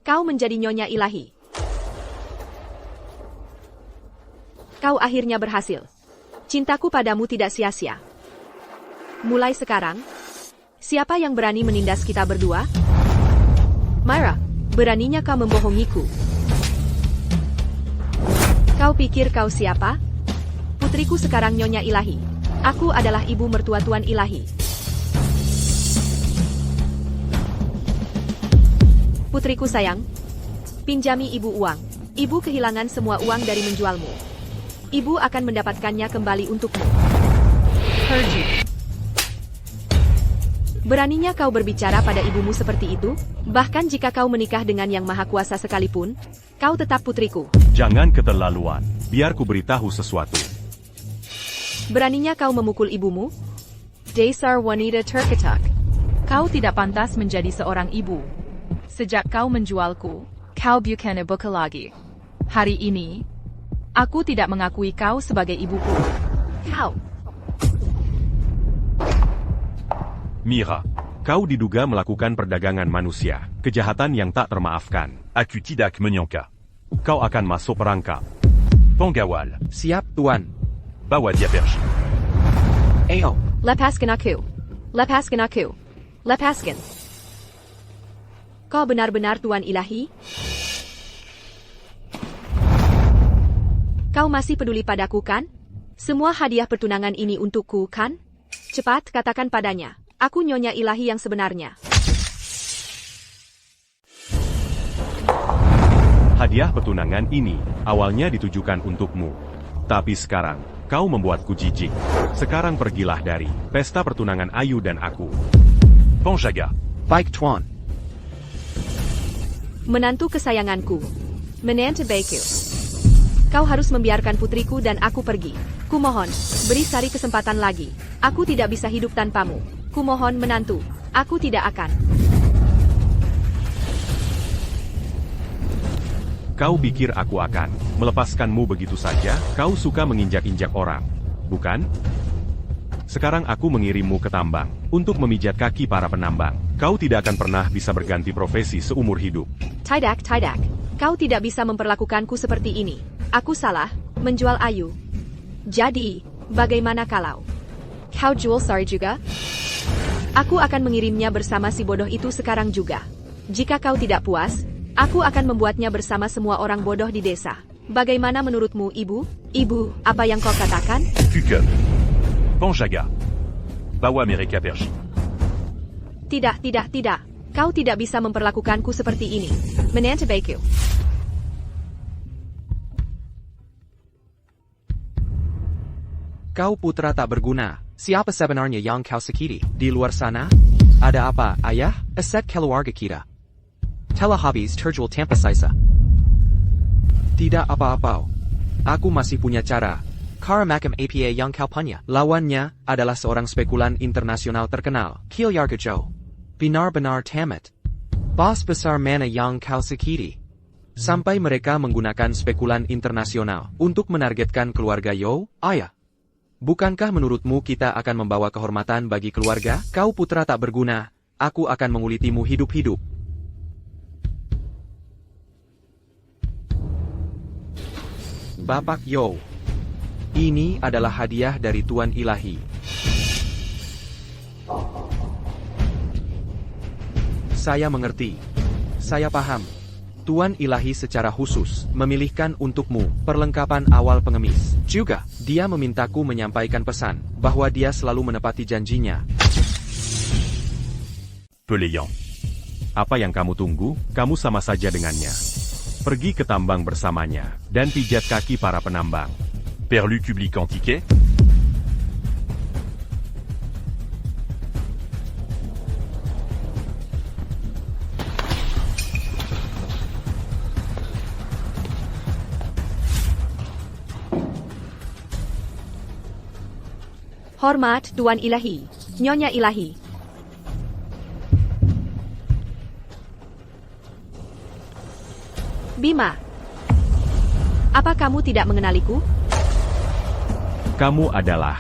Kau menjadi Nyonya Ilahi. Kau akhirnya berhasil. Cintaku padamu tidak sia-sia. Mulai sekarang, siapa yang berani menindas kita berdua? Myra, beraninya kau membohongiku. Kau pikir kau siapa? Putriku sekarang Nyonya Ilahi. Aku adalah ibu mertua Tuan Ilahi. Putriku sayang, pinjami ibu uang. Ibu kehilangan semua uang dari menjualmu. Ibu akan mendapatkannya kembali untukmu. Pergi. Beraninya kau berbicara pada ibumu seperti itu? Bahkan jika kau menikah dengan yang maha kuasa sekalipun, kau tetap putriku. Jangan keterlaluan. Biar ku beritahu sesuatu. Beraninya kau memukul ibumu? Dasar wanita terketak. Kau tidak pantas menjadi seorang ibu. Sejak kau menjualku, kau bukan ibuku lagi. Hari ini, aku tidak mengakui kau sebagai ibuku. Kau. Mira, kau diduga melakukan perdagangan manusia, kejahatan yang tak termaafkan. Aku tidak menyangka. Kau akan masuk perangkap. Penggawal. Siap, Tuan. Bawa dia pergi. Ayo. Lepaskan aku. Lepaskan aku. Lepaskan. Kau benar-benar Tuan Ilahi? Kau masih peduli padaku kan? Semua hadiah pertunangan ini untukku kan? Cepat katakan padanya, aku Nyonya Ilahi yang sebenarnya. Hadiah pertunangan ini awalnya ditujukan untukmu. Tapi sekarang, kau membuatku jijik. Sekarang pergilah dari pesta pertunangan Ayu dan aku. Penjaga. Baik, Tuan. Menantu kesayanganku. Menantu baikku. Kau harus membiarkan putriku dan aku pergi. Kumohon, beri Sari kesempatan lagi. Aku tidak bisa hidup tanpamu. Kumohon menantu, aku tidak akan. Kau pikir aku akan melepaskanmu begitu saja? Kau suka menginjak-injak orang, bukan? Sekarang aku mengirimmu ke tambang untuk memijat kaki para penambang. Kau tidak akan pernah bisa berganti profesi seumur hidup. Tidak. Kau tidak bisa memperlakukanku seperti ini. Aku salah, menjual Ayu. Jadi, bagaimana kalau kau jual Sari juga? Aku akan mengirimnya bersama si bodoh itu sekarang juga. Jika kau tidak puas, aku akan membuatnya bersama semua orang bodoh di desa. Bagaimana menurutmu, Ibu? Ibu, apa yang kau katakan? Kuke. Penjaga. Bawa mereka pergi. Tidak. Kau tidak bisa memperlakukanku seperti ini. Menantu baikku. Kau putra tak berguna. Siapa sebenarnya yang kau sakiti? Di luar sana? Ada apa, ayah? Aset keluarga kita. Telah habis terjual tanpa sisa. Tidak apa-apa. Aku masih punya cara. Cara makam APA yang kau punya. Lawannya adalah seorang spekulan internasional terkenal, Kilyarga Joe. Benar-benar tamat. Bos besar mana yang kau sakiti? Sampai mereka menggunakan spekulan internasional untuk menargetkan keluarga Yo, ayah. Bukankah menurutmu kita akan membawa kehormatan bagi keluarga? Kau putra tak berguna, aku akan mengulitimu hidup-hidup. Bapak Yo. Ini adalah hadiah dari Tuan Ilahi. Saya mengerti. Saya paham. Tuan Ilahi secara khusus memilihkan untukmu perlengkapan awal pengemis. Juga, dia memintaku menyampaikan pesan bahwa dia selalu menepati janjinya. Pelayang. Apa yang kamu tunggu? Kamu sama saja dengannya. Pergi ke tambang bersamanya dan pijat kaki para penambang. Perlu public en ticket. Hormat, Tuan Ilahi. Nyonya Ilahi. Bima. Apa kamu tidak mengenaliku? Kamu adalah...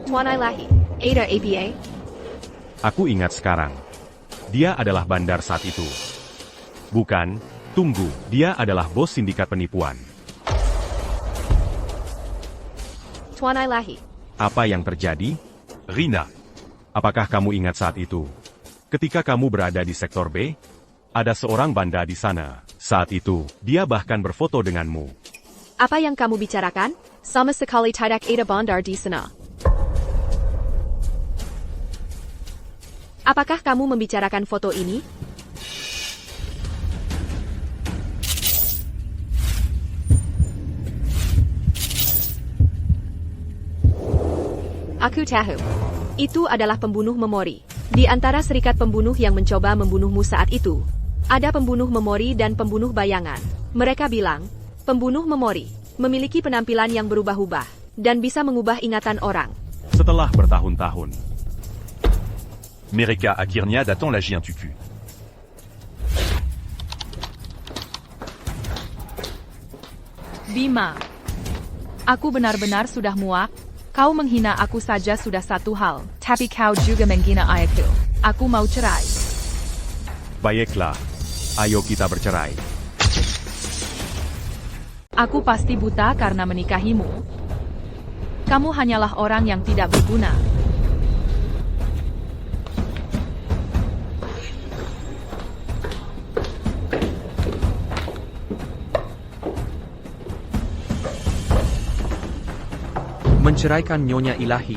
Tuan Ilahi. Ada APA? Aku ingat sekarang. Dia adalah bandar saat itu. Bukan, tunggu, dia adalah bos sindikat penipuan. Tuan Ilahi. Apa yang terjadi? Rina. Apakah kamu ingat saat itu? Ketika kamu berada di sektor B, ada seorang banda di sana. Saat itu, dia bahkan berfoto denganmu. Apa yang kamu bicarakan? Sama sekali tidak ada bandar di sana. Apakah kamu membicarakan foto ini? Aku tahu. Itu adalah pembunuh memori. Di antara serikat pembunuh yang mencoba membunuhmu saat itu, ada pembunuh memori dan pembunuh bayangan. Mereka bilang, pembunuh memori memiliki penampilan yang berubah-ubah dan bisa mengubah ingatan orang. Setelah bertahun-tahun, Mereka Akirnia attend la Jiantuku. Bima. Aku benar-benar sudah muak. Kau menghina aku saja sudah satu hal, tapi kau juga menghina ayahku. Aku mau cerai. baiklah. Ayo kita bercerai. Aku pasti buta karena menikahimu. Kamu hanyalah orang yang tidak berguna. Menceraikan Nyonya Ilahi.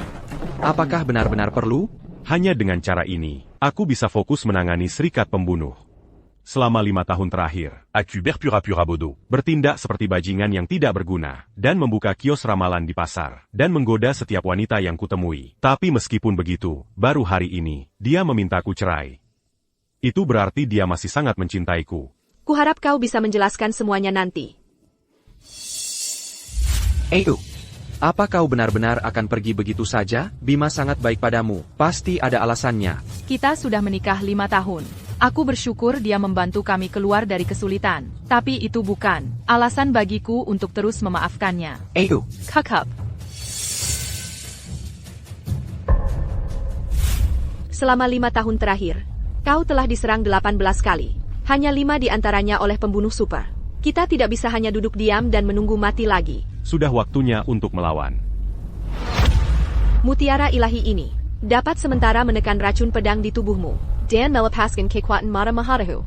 Apakah benar-benar perlu? Hanya dengan cara ini, aku bisa fokus menangani serikat pembunuh. Selama 5 tahun terakhir, Aku berpura-pura bodoh. bertindak seperti bajingan yang tidak berguna, dan membuka kios ramalan di pasar, dan menggoda setiap wanita yang kutemui. Tapi meskipun begitu, baru hari ini, dia memintaku cerai. Itu berarti dia masih sangat mencintaiku. Kuharap kau bisa menjelaskan semuanya nanti. Apa kau benar-benar akan pergi begitu saja? Bima sangat baik padamu. Pasti ada alasannya. Kita sudah menikah 5 tahun. Aku bersyukur dia membantu kami keluar dari kesulitan. Tapi itu bukan alasan bagiku untuk terus memaafkannya. Kakak. Selama 5 tahun terakhir, kau telah diserang 18 kali. Hanya 5 di antaranya oleh pembunuh super. Kita tidak bisa hanya duduk diam dan menunggu mati lagi. Sudah waktunya untuk melawan. Mutiara ilahi ini dapat sementara menekan racun pedang di tubuhmu dan melepaskan kekuatan Mata Maharahu.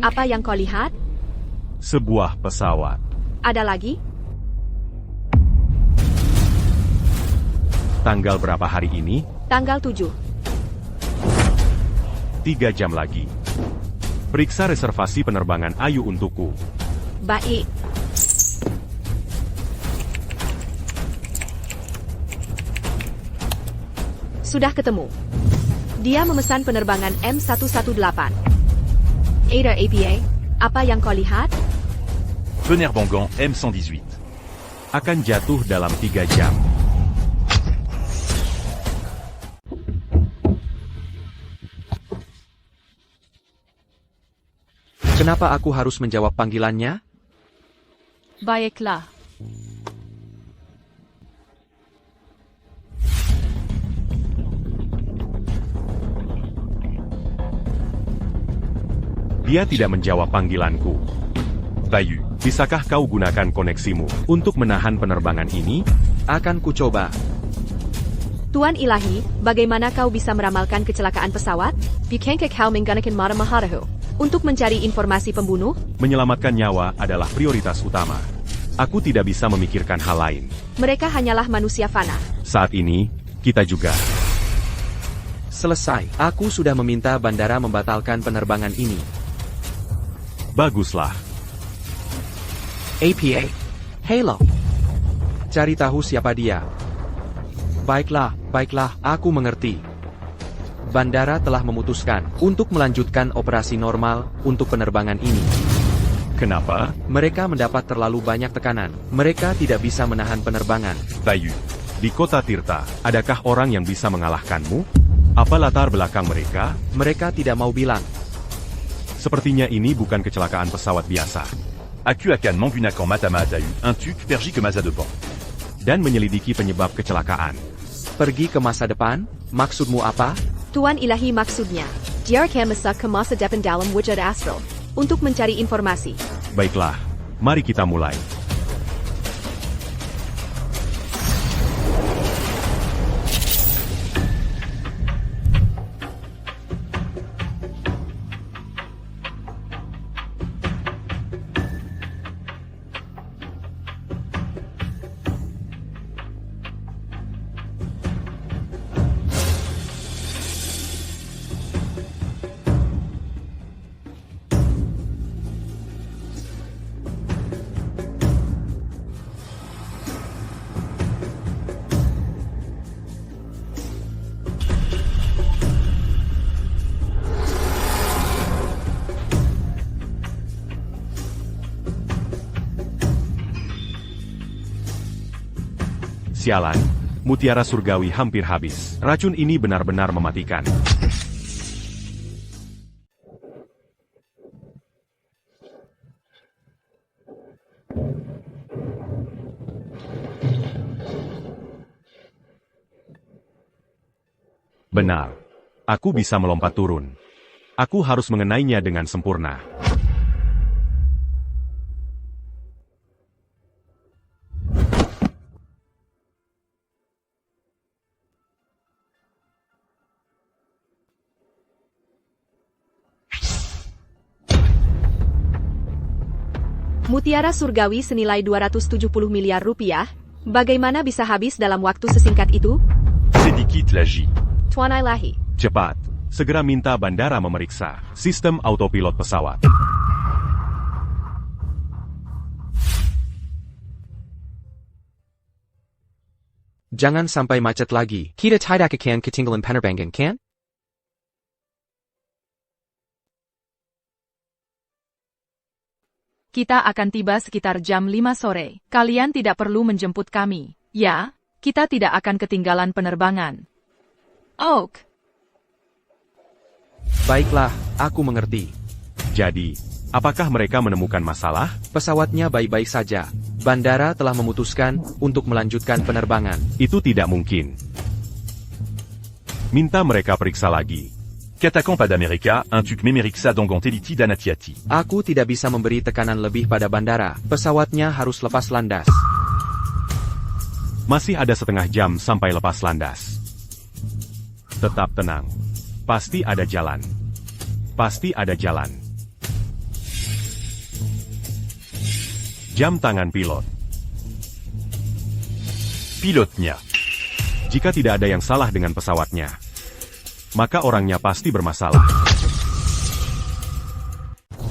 Apa yang kau lihat? Sebuah pesawat. Ada lagi? Tanggal berapa hari ini? Tanggal 7. 3 jam lagi. Periksa reservasi penerbangan Ayu untukku. Baik. Sudah ketemu. Dia memesan penerbangan M118. Ada APA, apa yang kau lihat? Penerbangan M118. Akan jatuh dalam 3 jam. Kenapa aku harus menjawab panggilannya? Baiklah. Dia tidak menjawab panggilanku. Bayu. Bisakah kau gunakan koneksimu untuk menahan penerbangan ini? Akan kucoba. Tuan Ilahi, bagaimana kau bisa meramalkan kecelakaan pesawat? Bukankah kau menggunakan Mata Maharahu untuk mencari informasi pembunuh? Menyelamatkan nyawa adalah prioritas utama. Aku tidak bisa memikirkan hal lain. Mereka hanyalah manusia fana. Saat ini, kita juga. Selesai. Aku sudah meminta bandara membatalkan penerbangan ini. Baguslah. APA. Halo. Cari tahu siapa dia. Baiklah, aku mengerti. Bandara telah memutuskan untuk melanjutkan operasi normal untuk penerbangan ini. Kenapa? Mereka mendapat terlalu banyak tekanan. Mereka tidak bisa menahan penerbangan. Bayu. Di kota Tirta, adakah orang yang bisa mengalahkanmu? Apa latar belakang mereka? Mereka tidak mau bilang. Sepertinya ini bukan kecelakaan pesawat biasa. Aku akan menggunakan Matama Atayu, un truc pergi ke masa depan. Dan menyelidiki penyebab kecelakaan. Pergi ke masa depan? Maksudmu apa? Tuan Ilahi maksudnya, dia akan masuk ke masa depan dalam wujud astral untuk mencari informasi. Baiklah, mari kita mulai. Sialan, mutiara surgawi hampir habis. Racun ini benar-benar mematikan. Benar. Aku bisa melompat turun. Aku harus mengenainya dengan sempurna. Mutiara surgawi senilai 270 miliar rupiah, bagaimana bisa habis dalam waktu sesingkat itu? Sedikit lagi. Tuan Ilahi. Cepat, segera minta bandara memeriksa sistem autopilot pesawat. Jangan sampai macet lagi. Kita tidak akan ketinggalan penerbangan, kan? Kita akan tiba sekitar jam 5 sore. Kalian tidak perlu menjemput kami. Ya, kita tidak akan ketinggalan penerbangan. Oak. Baiklah, aku mengerti. Jadi, apakah mereka menemukan masalah? Pesawatnya baik-baik saja. Bandara telah memutuskan untuk melanjutkan penerbangan. Itu tidak mungkin. Minta mereka periksa lagi. Catacomb d'America, un tuk memeriksa dongonteliti danatiati. Aku tidak bisa memberi tekanan lebih pada bandara. Pesawatnya harus lepas landas. Masih ada setengah jam sampai lepas landas. Tetap tenang. Pasti ada jalan. Pasti ada jalan. Jam tangan pilot. Pilotnya. Jika tidak ada yang salah dengan pesawatnya, maka orangnya pasti bermasalah.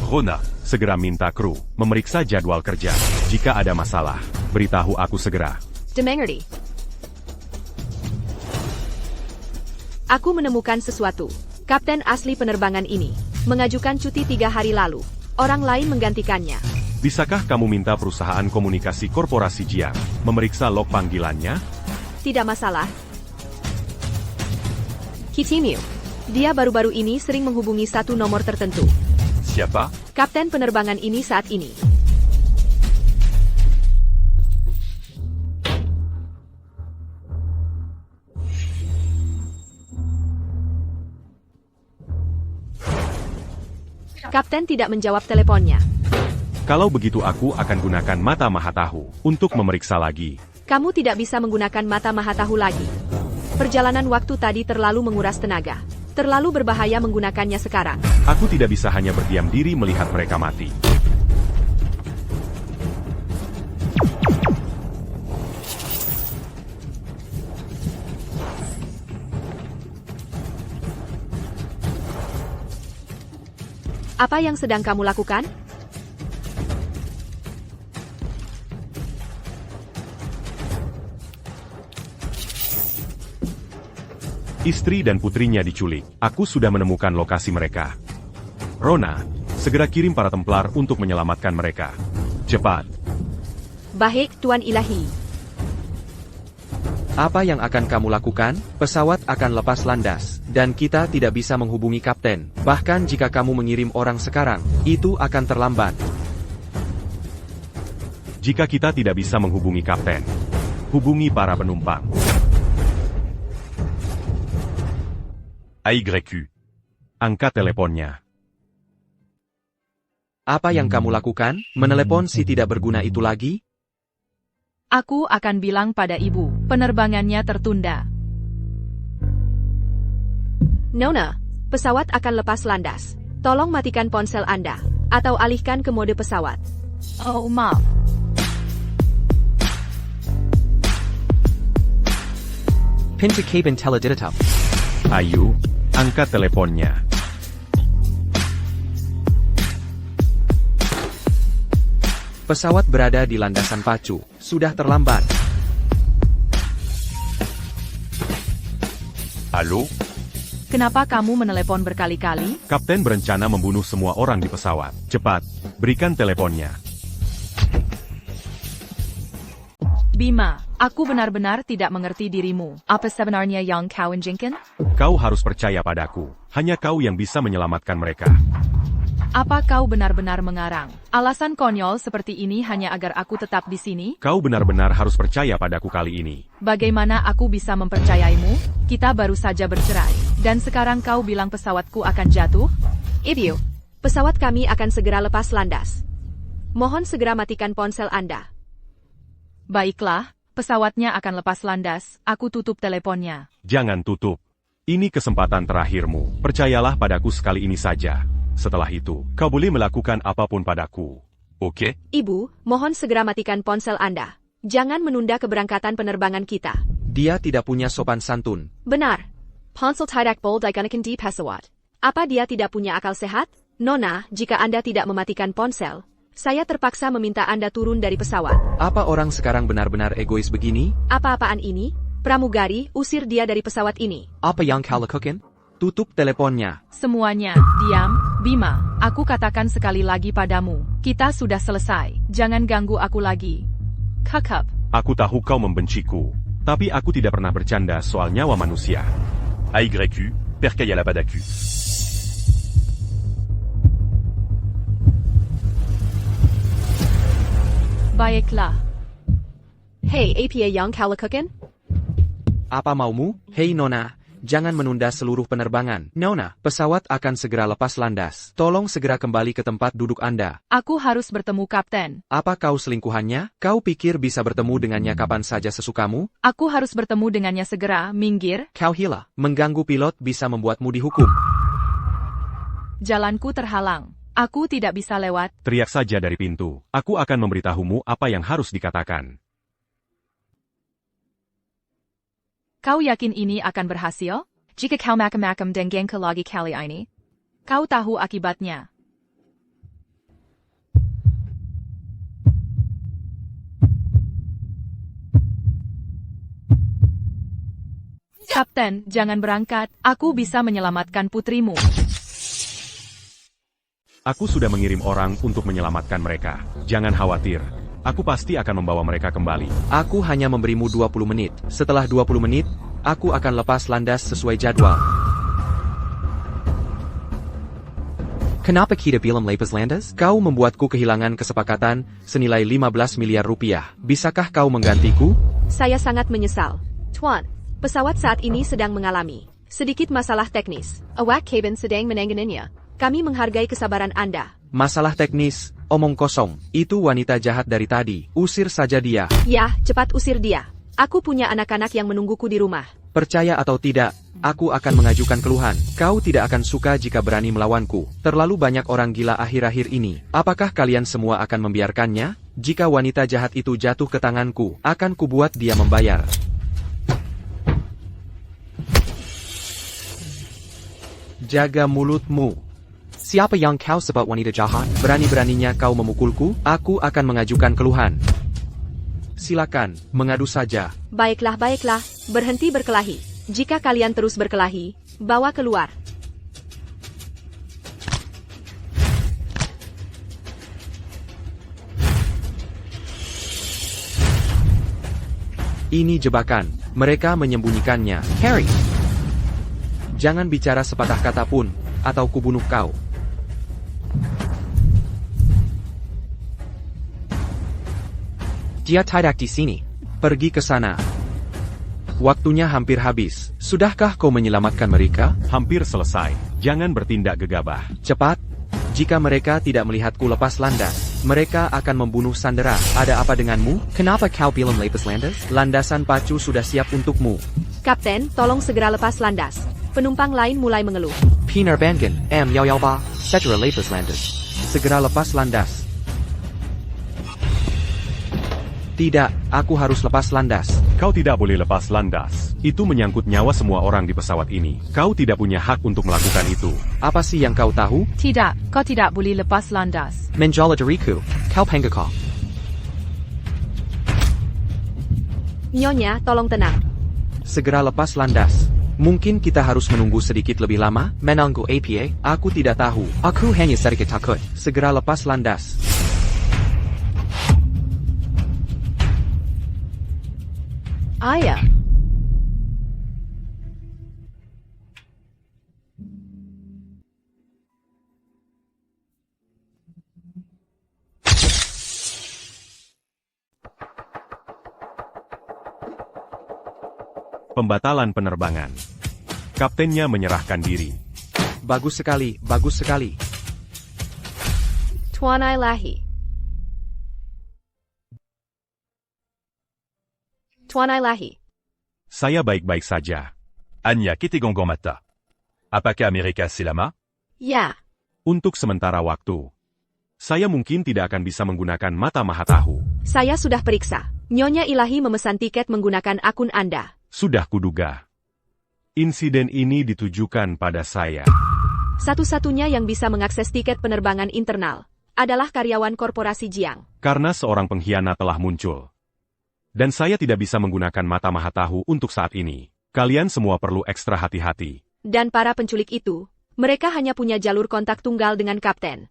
Rona. Segera minta kru memeriksa jadwal kerja. Jika ada masalah, beritahu aku segera. Dimengerti. Aku menemukan sesuatu. Kapten asli penerbangan ini mengajukan cuti 3 hari lalu. Orang lain menggantikannya. Bisakah kamu minta perusahaan komunikasi korporasi Jiang memeriksa log panggilannya? Tidak masalah. Kitimiu. Dia baru-baru ini sering menghubungi satu nomor tertentu. Siapa? Kapten penerbangan ini saat ini. Kapten tidak menjawab teleponnya. Kalau begitu aku akan gunakan mata Mahatahu untuk memeriksa lagi. Kamu tidak bisa menggunakan mata Mahatahu lagi. Perjalanan waktu tadi terlalu menguras tenaga. Terlalu berbahaya menggunakannya sekarang. Aku tidak bisa hanya berdiam diri melihat mereka mati. Apa yang sedang kamu lakukan? Istri dan putrinya diculik. Aku sudah menemukan lokasi mereka. Rona, segera kirim para Templar untuk menyelamatkan mereka. Cepat. Baik, Tuan Ilahi. Apa yang akan kamu lakukan? Pesawat akan lepas landas, dan kita tidak bisa menghubungi kapten. Bahkan jika kamu mengirim orang sekarang, itu akan terlambat. Jika kita tidak bisa menghubungi kapten, hubungi para penumpang. AYQ. Angkat teleponnya. Apa yang kamu lakukan? Menelepon si tidak berguna itu lagi? Aku akan bilang pada ibu, penerbangannya tertunda. Nona, pesawat akan lepas landas. Tolong matikan ponsel Anda, atau alihkan ke mode pesawat. Oh, maaf. Pin to cabin teleditap. Ayu, angkat teleponnya. Pesawat berada di landasan pacu. Sudah terlambat. Halo? Kenapa kamu menelepon berkali-kali? Kapten berencana membunuh semua orang di pesawat. Cepat, berikan teleponnya. Bima, Aku benar-benar tidak mengerti dirimu. Apa sebenarnya yang kau inginkan? Kau harus percaya padaku. Hanya kau yang bisa menyelamatkan mereka. Apa kau benar-benar mengarang? Alasan konyol seperti ini hanya agar aku tetap di sini? Kau benar-benar harus percaya padaku kali ini. Bagaimana aku bisa mempercayaimu? Kita baru saja bercerai. Dan sekarang kau bilang pesawatku akan jatuh? Ibyu, pesawat kami akan segera lepas landas. Mohon segera matikan ponsel Anda. Baiklah, pesawatnya akan lepas landas. Aku tutup teleponnya. Jangan tutup. Ini kesempatan terakhirmu. Percayalah padaku sekali ini saja. Setelah itu, kau boleh melakukan apapun padaku. Oke? Ibu, mohon segera matikan ponsel Anda. Jangan menunda keberangkatan penerbangan kita. Dia tidak punya sopan santun. Benar. Ponsel tidak boleh digunakan di pesawat. Apa dia tidak punya akal sehat? Nona, jika Anda tidak mematikan ponsel, saya terpaksa meminta Anda turun dari pesawat. Apa orang sekarang benar-benar egois begini? Apa-apaan ini? Pramugari, usir dia dari pesawat ini. Apa yang kau lakukan? Tutup teleponnya. Semuanya, diam. Bima, aku katakan sekali lagi padamu. Kita sudah selesai. Jangan ganggu aku lagi. Kakap. Aku tahu kau membenciku. Tapi aku tidak pernah bercanda soal nyawa manusia. AYQ, Perkaya Labadaku. Baiklah. Hey, APA yang kau lakukan? Apa maumu? Hei Nona, jangan menunda seluruh penerbangan. Nona, pesawat akan segera lepas landas. Tolong segera kembali ke tempat duduk Anda. Aku harus bertemu kapten. Apa kau selingkuhannya? Kau pikir bisa bertemu dengannya kapan saja sesukamu? Aku harus bertemu dengannya segera. Minggir. Kau hila. Mengganggu pilot bisa membuatmu dihukum. Jalanku terhalang. Aku tidak bisa lewat. Teriak saja dari pintu. Aku akan memberitahumu apa yang harus dikatakan. Kau yakin ini akan berhasil? Jika kau macam-macam dengan ke lagi kali ini, kau tahu akibatnya. Kapten, jangan berangkat. Aku bisa menyelamatkan putrimu. Aku sudah mengirim orang untuk menyelamatkan mereka. Jangan khawatir. Aku pasti akan membawa mereka kembali. Aku hanya memberimu 20 menit. Setelah 20 menit, aku akan lepas landas sesuai jadwal. Kenapa kita belum lepas landas? Kau membuatku kehilangan kesepakatan senilai 15 miliar rupiah. Bisakah kau menggantiku? Saya sangat menyesal. Tuan, pesawat saat ini sedang mengalami sedikit masalah teknis. Awak cabin sedang menanganinya. Kami menghargai kesabaran Anda. Masalah teknis, omong kosong. Itu wanita jahat dari tadi. Usir saja dia. Ya, cepat usir dia. Aku punya anak-anak yang menungguku di rumah. Percaya atau tidak, aku akan mengajukan keluhan. Kau tidak akan suka jika berani melawanku. Terlalu banyak orang gila akhir-akhir ini. Apakah kalian semua akan membiarkannya? Jika wanita jahat itu jatuh ke tanganku, akan kubuat dia membayar. Jaga mulutmu. Siapa yang kau sebut wanita jahat? Berani-beraninya kau memukulku? Aku akan mengajukan keluhan. Silakan, mengadu saja. Baiklah, baiklah. Berhenti berkelahi. Jika kalian terus berkelahi, bawa keluar. Ini jebakan. Mereka menyembunyikannya. Harry! Jangan bicara sepatah kata pun, atau kubunuh kau. Dia tidak di sini. Pergi ke sana. Waktunya hampir habis. Sudahkah kau menyelamatkan mereka? Hampir selesai. Jangan bertindak gegabah. Cepat. Jika mereka tidak melihatku lepas landas, mereka akan membunuh Sandera. Ada apa denganmu? Kenapa kau belum lepas landas? Landasan pacu sudah siap untukmu. Kapten, tolong segera lepas landas. Penumpang lain mulai mengeluh. Penerbangan M112, segera lepas landas. Segera lepas landas. Tidak, aku harus lepas landas. Kau tidak boleh lepas landas. Itu menyangkut nyawa semua orang di pesawat ini. Kau tidak punya hak untuk melakukan itu. Apa sih yang kau tahu? Tidak, kau tidak boleh lepas landas. Menjala diriku, kau penggakau. Nyonya, tolong tenang. Segera lepas landas. Mungkin kita harus menunggu sedikit lebih lama. Menunggu APA? Aku tidak tahu. Aku hanya sedikit takut. Segera lepas landas. Ayah. Pembatalan penerbangan. Kaptennya menyerahkan diri. Bagus sekali, bagus sekali. Tuan Ilahi. Tuan Ilahi. Saya baik-baik saja. Anya Kitigongong Mata. Apakah Amerika Selama? Ya. Untuk sementara waktu. Saya mungkin tidak akan bisa menggunakan mata Mahatahu. Saya sudah periksa. Nyonya Ilahi memesan tiket menggunakan akun Anda. Sudah kuduga. Insiden ini ditujukan pada saya. Satu-satunya yang bisa mengakses tiket penerbangan internal adalah karyawan korporasi Jiang. Karena seorang pengkhianat telah muncul. Dan saya tidak bisa menggunakan mata Mahatahu untuk saat ini. Kalian semua perlu ekstra hati-hati. Dan para penculik itu, mereka hanya punya jalur kontak tunggal dengan kapten.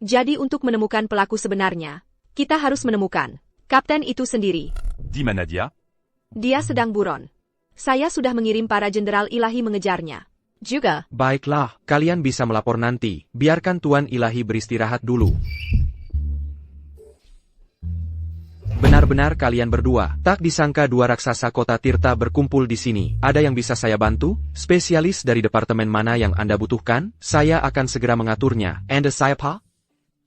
Jadi untuk menemukan pelaku sebenarnya, kita harus menemukan kapten itu sendiri. Di mana dia? Dia sedang buron. Saya sudah mengirim para jenderal Ilahi mengejarnya. Juga. Baiklah, kalian bisa melapor nanti. Biarkan Tuan Ilahi beristirahat dulu. Benar-benar kalian berdua. Tak disangka dua raksasa kota Tirta berkumpul di sini. Ada yang bisa saya bantu? Spesialis dari departemen mana yang Anda butuhkan? Saya akan segera mengaturnya. Anda saya Pak?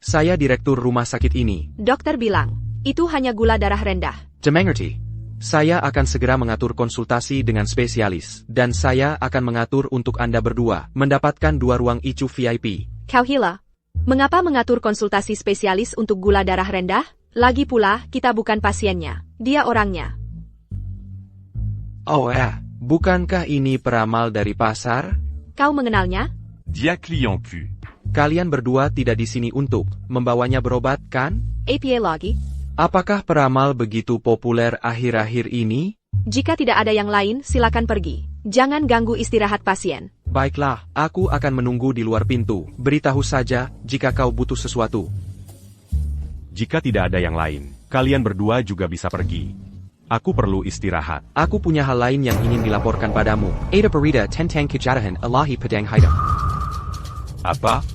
Saya direktur rumah sakit ini. Dokter bilang, itu hanya gula darah rendah. Mengerti. Saya akan segera mengatur konsultasi dengan spesialis. Dan saya akan mengatur untuk Anda berdua mendapatkan 2 ruang ICU VIP. Kau Hila, mengapa mengatur konsultasi spesialis untuk gula darah rendah? Lagi pula, kita bukan pasiennya. Dia orangnya. Oh bukankah ini peramal dari pasar? Kau mengenalnya? Dia client Q. Kalian berdua tidak di sini untuk membawanya berobat, kan? APA lagi? Apakah peramal begitu populer akhir-akhir ini? Jika tidak ada yang lain, silakan pergi. Jangan ganggu istirahat pasien. Baiklah, aku akan menunggu di luar pintu. Beritahu saja jika kau butuh sesuatu. Jika tidak ada yang lain, kalian berdua juga bisa pergi. Aku perlu istirahat. Aku punya hal lain yang ingin dilaporkan padamu. Ada berita tentang kejadian Ilahi Pedang Haidam. Apa?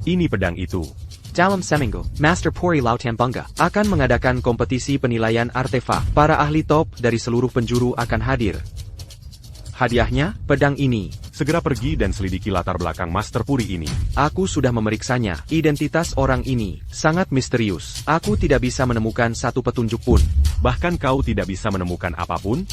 Ini pedang itu. Dalam seminggu, Master Pori Lautambunga akan mengadakan kompetisi penilaian artefak. Para ahli top dari seluruh penjuru akan hadir. Hadiahnya, pedang ini. Segera pergi dan selidiki latar belakang Master Puri ini. Aku sudah memeriksanya. Identitas orang ini sangat misterius. Aku tidak bisa menemukan satu petunjuk pun. Bahkan kau tidak bisa menemukan apapun?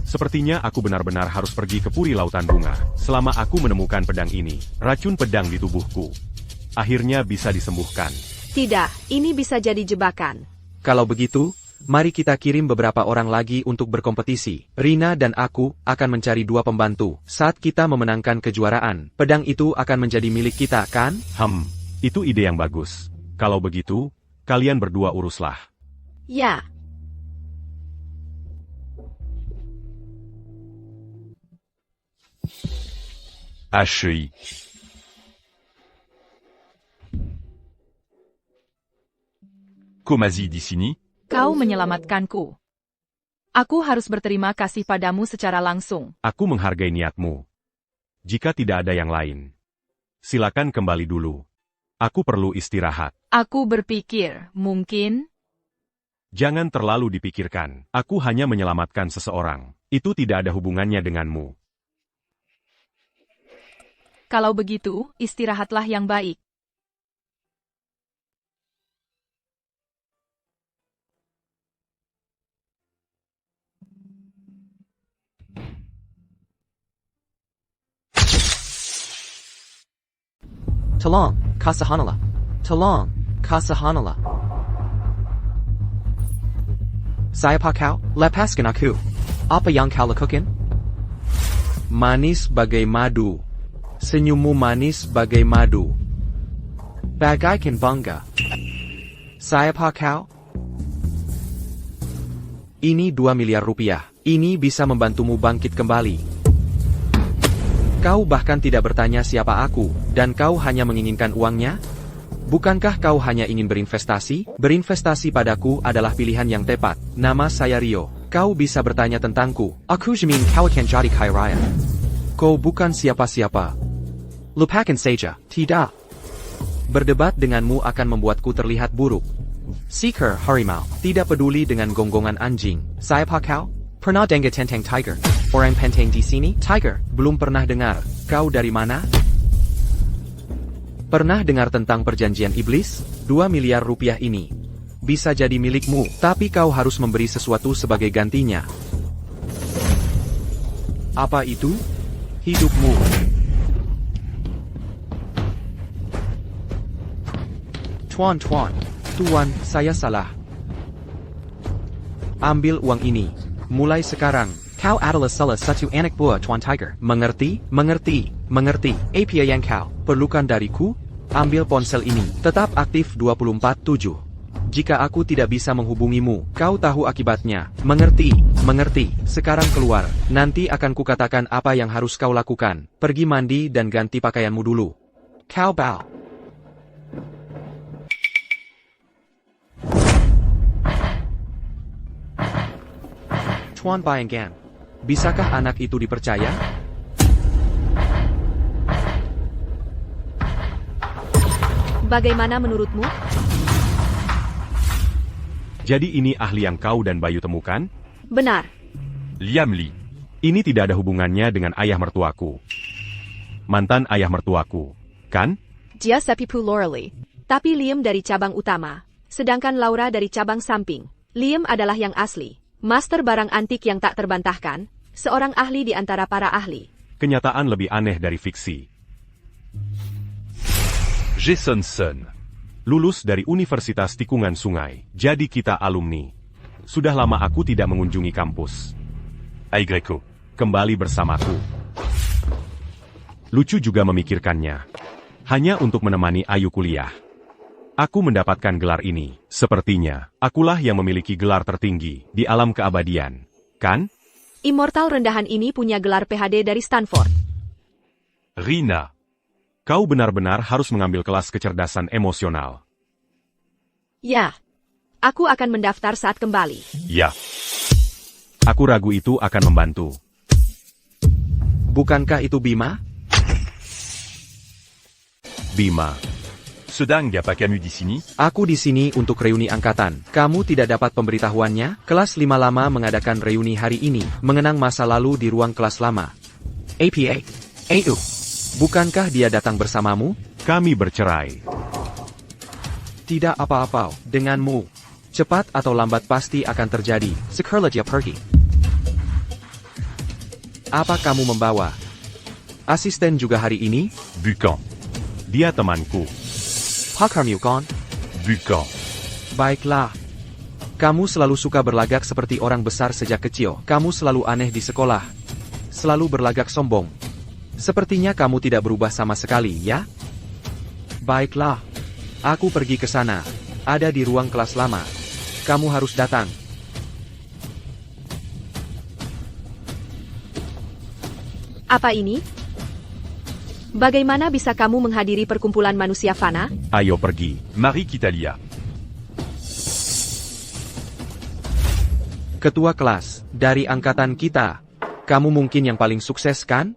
Sepertinya aku benar-benar harus pergi ke Puri Lautan Bunga. Selama aku menemukan pedang ini, racun pedang di tubuhku akhirnya bisa disembuhkan. Tidak, ini bisa jadi jebakan. Kalau begitu, mari kita kirim beberapa orang lagi untuk berkompetisi. Rina dan aku akan mencari 2 pembantu. Saat kita memenangkan kejuaraan, pedang itu akan menjadi milik kita, kan? Itu ide yang bagus. Kalau begitu, kalian berdua uruslah. Ya. HI. Komazi di sini? Kau menyelamatkanku. Aku harus berterima kasih padamu secara langsung. Aku menghargai niatmu. Jika tidak ada yang lain, silakan kembali dulu. Aku perlu istirahat. Aku berpikir, mungkin... Jangan terlalu dipikirkan. Aku hanya menyelamatkan seseorang. Itu tidak ada hubungannya denganmu. Kalau begitu, istirahatlah yang baik. Tolong, Kasahanala. Tolong, Kasahanala. Saya Pak kau, lepaskan aku. Apa yang kau lakukan? Manis bagai madu. Senyummu manis bagai madu. Bagaikan bangga. Saya Pak kau. Ini 2 miliar rupiah. Ini bisa membantumu bangkit kembali. Kau bahkan tidak bertanya siapa aku, dan kau hanya menginginkan uangnya? Bukankah kau hanya ingin berinvestasi? Berinvestasi padaku adalah pilihan yang tepat. Nama saya Rio. Kau bisa bertanya tentangku. Aku jamin kau akan jadi kaya raya. Kau bukan siapa-siapa. Lupakan saja. Tidak. Berdebat denganmu akan membuatku terlihat buruk. Seeker harimau. Tidak peduli dengan gonggongan anjing. Siapa kau? Pernah dengar tentang tiger? Orang penting di sini? Tiger. Belum pernah dengar. Kau dari mana? Pernah dengar tentang perjanjian iblis? 2 miliar rupiah ini bisa jadi milikmu, tapi kau harus memberi sesuatu sebagai gantinya. Apa itu? Hidupmu. Tuan, saya salah. Ambil uang ini. Mulai sekarang, kau adalah salah satu anak buah Tuan Tiger. Mengerti? Apa yang kau perlukan dariku? Ambil ponsel ini. Tetap aktif 24/7. Jika aku tidak bisa menghubungimu, kau tahu akibatnya. Mengerti? Sekarang keluar. Nanti akan kukatakan apa yang harus kau lakukan. Pergi mandi dan ganti pakaianmu dulu. Kau bow. Tuan Bayangkan. Bisakah anak itu dipercaya? Bagaimana menurutmu? Jadi ini ahli yang kau dan Bayu temukan? Benar. Liam Lee. Ini tidak ada hubungannya dengan ayah mertuaku. Mantan ayah mertuaku, kan? Dia sepupu Laurel. Tapi Liam dari cabang utama. Sedangkan Laura dari cabang samping. Liam adalah yang asli. Master barang antik yang tak terbantahkan. Seorang ahli di antara para ahli. Kenyataan lebih aneh dari fiksi. Jason Sun. Lulus dari Universitas Tikungan Sungai. Jadi kita alumni. Sudah lama aku tidak mengunjungi kampus. Aigreko. Kembali bersamaku. Lucu juga memikirkannya. Hanya untuk menemani Ayu kuliah. Aku mendapatkan gelar ini. Sepertinya, akulah yang memiliki gelar tertinggi di alam keabadian. Kan? Immortal rendahan ini punya gelar PhD dari Stanford. Rina. Kau benar-benar harus mengambil kelas kecerdasan emosional. Ya. Aku akan mendaftar saat kembali. Ya. Aku ragu itu akan membantu. Bukankah itu Bima? Bima. Sedang apa kamu di sini? Aku di sini untuk reuni angkatan. Kamu tidak dapat pemberitahuannya? Kelas 5 lama mengadakan reuni hari ini, mengenang masa lalu di ruang kelas lama. APA. AU. Bukankah dia datang bersamamu? Kami bercerai. Tidak apa-apa denganmu. Cepat atau lambat pasti akan terjadi. Sekarang dia pergi. Apa kamu membawa? Asisten juga hari ini? Bukan. Dia temanku. Pakarmu kan? Bukan. Baiklah. Kamu selalu suka berlagak seperti orang besar sejak kecil. Kamu selalu aneh di sekolah. Selalu berlagak sombong. Sepertinya kamu tidak berubah sama sekali, ya? Baiklah. Aku pergi ke sana. Ada di ruang kelas lama. Kamu harus datang. Apa ini? Bagaimana bisa kamu menghadiri perkumpulan manusia fana? Ayo pergi. Marie Kitalia. Ketua kelas, dari angkatan kita. Kamu mungkin yang paling sukses, kan?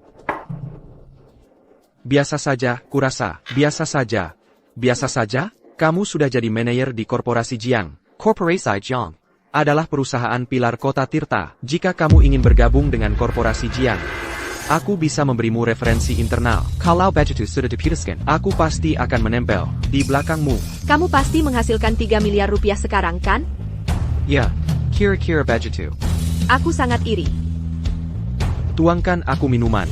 Biasa saja, kurasa. Biasa saja. Biasa saja? Kamu sudah jadi manajer di korporasi Jiang. Korporasi Jiang adalah perusahaan pilar kota Tirta. Jika kamu ingin bergabung dengan korporasi Jiang, aku bisa memberimu referensi internal. Kalau budget sudah diputuskan, aku pasti akan menempel di belakangmu. Kamu pasti menghasilkan 3 miliar rupiah sekarang, kan? Ya, kira-kira budget. Aku sangat iri. Tuangkan aku minuman.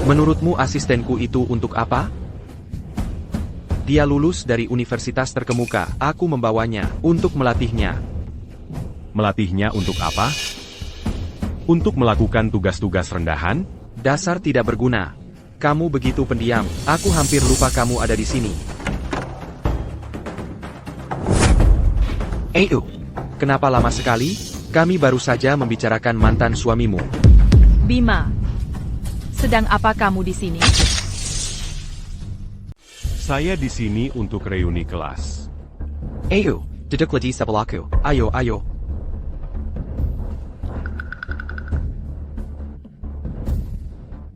Menurutmu asistenku itu untuk apa? Dia lulus dari universitas terkemuka. Aku membawanya untuk melatihnya. Melatihnya untuk apa? Untuk melakukan tugas-tugas rendahan? Dasar tidak berguna. Kamu begitu pendiam. Aku hampir lupa kamu ada di sini. Kenapa lama sekali? Kami baru saja membicarakan mantan suamimu. Bima. Sedang apa kamu di sini? Saya di sini untuk reuni kelas. Ayo, duduklah di sebelahku. Ayo, ayo.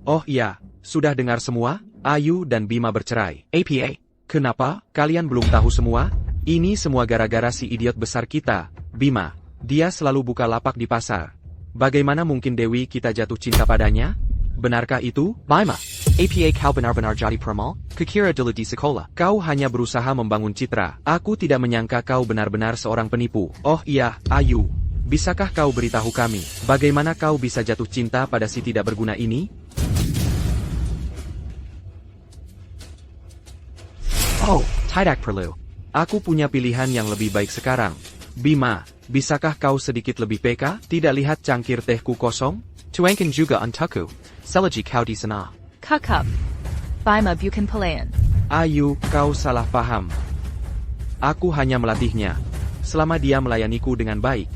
Oh iya, sudah dengar semua? Ayu dan Bima bercerai. APA, kenapa? Kalian belum tahu semua? Ini semua gara-gara si idiot besar kita, Bima. Dia selalu buka lapak di pasar. Bagaimana mungkin Dewi kita jatuh cinta padanya? Benarkah itu, Bima? APA kau benar-benar jadi peramal? Kukira dulu di sekolah. Kau hanya berusaha membangun citra. Aku tidak menyangka kau benar-benar seorang penipu. Oh iya, Ayu. Bisakah kau beritahu kami, bagaimana kau bisa jatuh cinta pada si tidak berguna ini? Oh, tidak perlu. Aku punya pilihan yang lebih baik sekarang. Bima, bisakah kau sedikit lebih peka? Tidak lihat cangkir tehku kosong? Tuangkan juga untukku. Selagi kau di sana. Kakak. Bima bukan pelayan. Ayu, kau salah paham. Aku hanya melatihnya. Selama dia melayaniku dengan baik.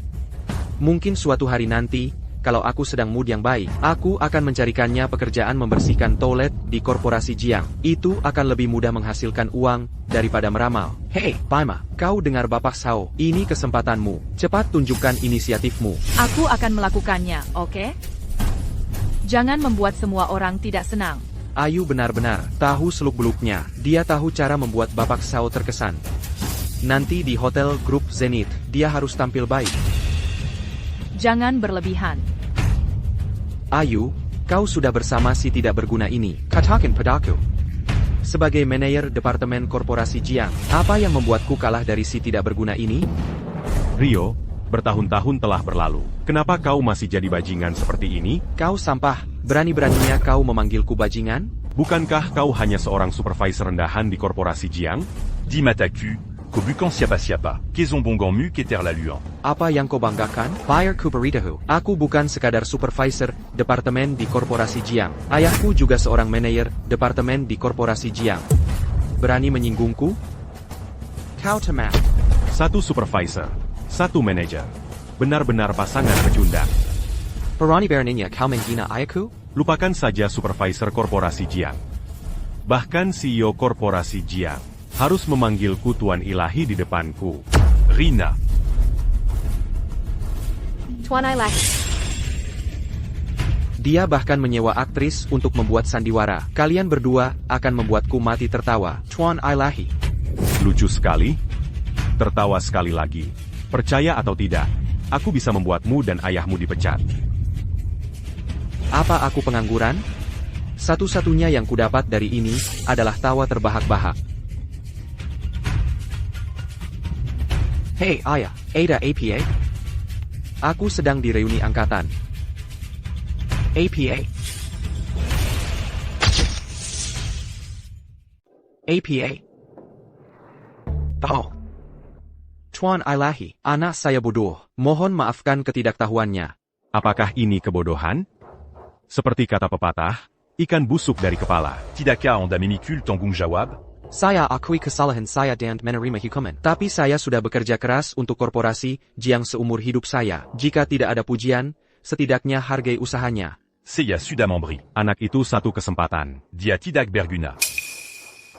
Mungkin suatu hari nanti, kalau aku sedang mood yang baik, aku akan mencarikannya pekerjaan membersihkan toilet di korporasi Jiang. Itu akan lebih mudah menghasilkan uang daripada meramal. Hei, Bima, kau dengar Bapak Sao? Ini kesempatanmu. Cepat tunjukkan inisiatifmu. Aku akan melakukannya, oke? Jangan membuat semua orang tidak senang. Ayu benar-benar tahu seluk-beluknya. Dia tahu cara membuat Bapak Sao terkesan. Nanti di hotel grup Zenith, dia harus tampil baik. Jangan berlebihan. Ayu, kau sudah bersama si tidak berguna ini. Katakan padaku. Sebagai manajer departemen korporasi Jiang, apa yang membuatku kalah dari si tidak berguna ini? Rio, bertahun-tahun telah berlalu. Kenapa kau masih jadi bajingan seperti ini? Kau sampah, berani-beraninya kau memanggilku bajingan? Bukankah kau hanya seorang supervisor rendahan di korporasi Jiang? Dis Mataku, qu'au bucan siapa, qu'aison bongan mu qu'eter la luan. Apa yang kau banggakan? Bayarku beritahu. Aku bukan sekadar supervisor departemen di korporasi Jiang. Ayahku juga seorang manajer departemen di korporasi Jiang. Berani menyinggungku? Kau temat. Satu supervisor, satu manajer. Benar-benar pasangan pecundang. Berani-beraninya kau menghina ayahku? Lupakan saja supervisor korporasi Jiang. Bahkan CEO korporasi Jiang harus memanggilku Tuan Ilahi di depanku. Rina. Tuan Ilahi. Dia bahkan menyewa aktris untuk membuat sandiwara. Kalian berdua akan membuatku mati tertawa. Tuan Ilahi. Lucu sekali. Tertawa sekali lagi. Percaya atau tidak, aku bisa membuatmu dan ayahmu dipecat. Apa aku pengangguran? Satu-satunya yang kudapat dari ini adalah tawa terbahak-bahak. Hei ayah, Ada APA? Aku sedang di reuni angkatan. APA. APA. Oh. Tuan Ilahi, anak saya bodoh. Mohon maafkan ketidaktahuannya. Apakah ini kebodohan? Seperti kata pepatah, ikan busuk dari kepala. Tidaka anda memikul tanggung jawab. Saya akui kesalahan saya dan menerima hukuman. Tapi saya sudah bekerja keras untuk korporasi Jiang seumur hidup saya. Jika tidak ada pujian, setidaknya hargai usahanya. Saya sudah memberi. Anak itu satu kesempatan. Dia tidak berguna.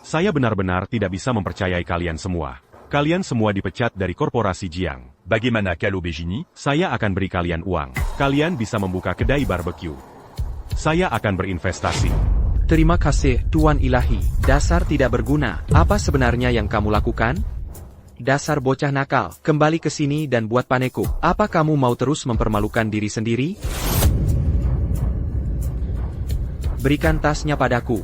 Saya benar-benar tidak bisa mempercayai kalian semua. Kalian semua dipecat dari korporasi Jiang. Bagaimana kalau begini? Saya akan beri kalian uang. Kalian bisa membuka kedai barbecue. Saya akan berinvestasi. Terima kasih, Tuan Ilahi. Dasar tidak berguna. Apa sebenarnya yang kamu lakukan? Dasar bocah nakal. Kembali ke sini dan buat paneku. Apa kamu mau terus mempermalukan diri sendiri? Berikan tasnya padaku.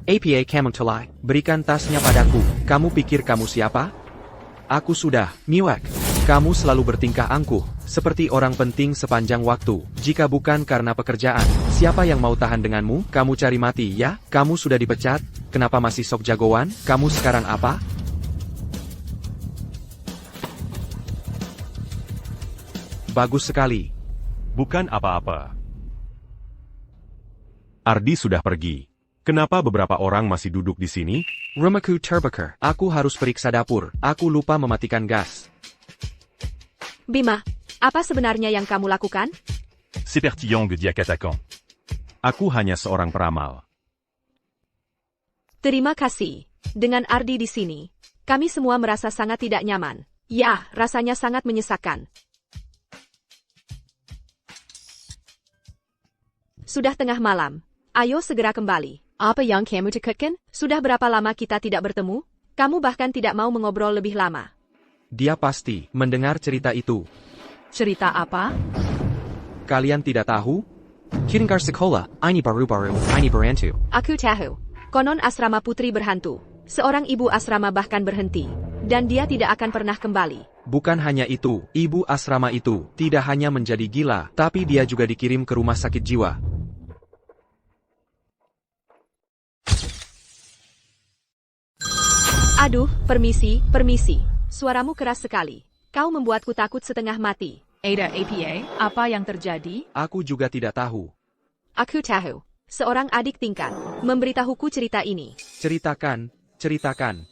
APA kamu telai. Berikan tasnya padaku. Kamu pikir kamu siapa? Aku sudah, Miwek. Kamu selalu bertingkah angkuh, seperti orang penting sepanjang waktu. Jika bukan karena pekerjaan, siapa yang mau tahan denganmu? Kamu cari mati, ya? Kamu sudah dipecat, kenapa masih sok jagoan? Kamu sekarang apa? Bagus sekali. Bukan apa-apa. Ardi sudah pergi. Kenapa beberapa orang masih duduk di sini? Rumahku terbakar. Aku harus periksa dapur. Aku lupa mematikan gas. Bima, apa sebenarnya yang kamu lakukan? C'est pertillant, dia katakan. Aku hanya seorang peramal. Terima kasih. Dengan Ardi di sini, kami semua merasa sangat tidak nyaman. Ya, rasanya sangat menyesakan. Sudah tengah malam. Ayo segera kembali. Apa yang kamu takutkan? Sudah berapa lama kita tidak bertemu? Kamu bahkan tidak mau mengobrol lebih lama. Dia pasti mendengar cerita itu. Cerita apa? Kalian tidak tahu? Kiringkar sekolah, ini baru-baru, ini berantu. Aku tahu. Konon asrama putri berhantu. Seorang ibu asrama bahkan berhenti. Dan dia tidak akan pernah kembali. Bukan hanya itu, ibu asrama itu tidak hanya menjadi gila, tapi dia juga dikirim ke rumah sakit jiwa. Aduh, permisi, permisi. Suaramu keras sekali. Kau membuatku takut setengah mati. Ada APA, apa yang terjadi? Aku juga tidak tahu. Aku tahu. Seorang adik tingkat memberitahuku cerita ini. Ceritakan.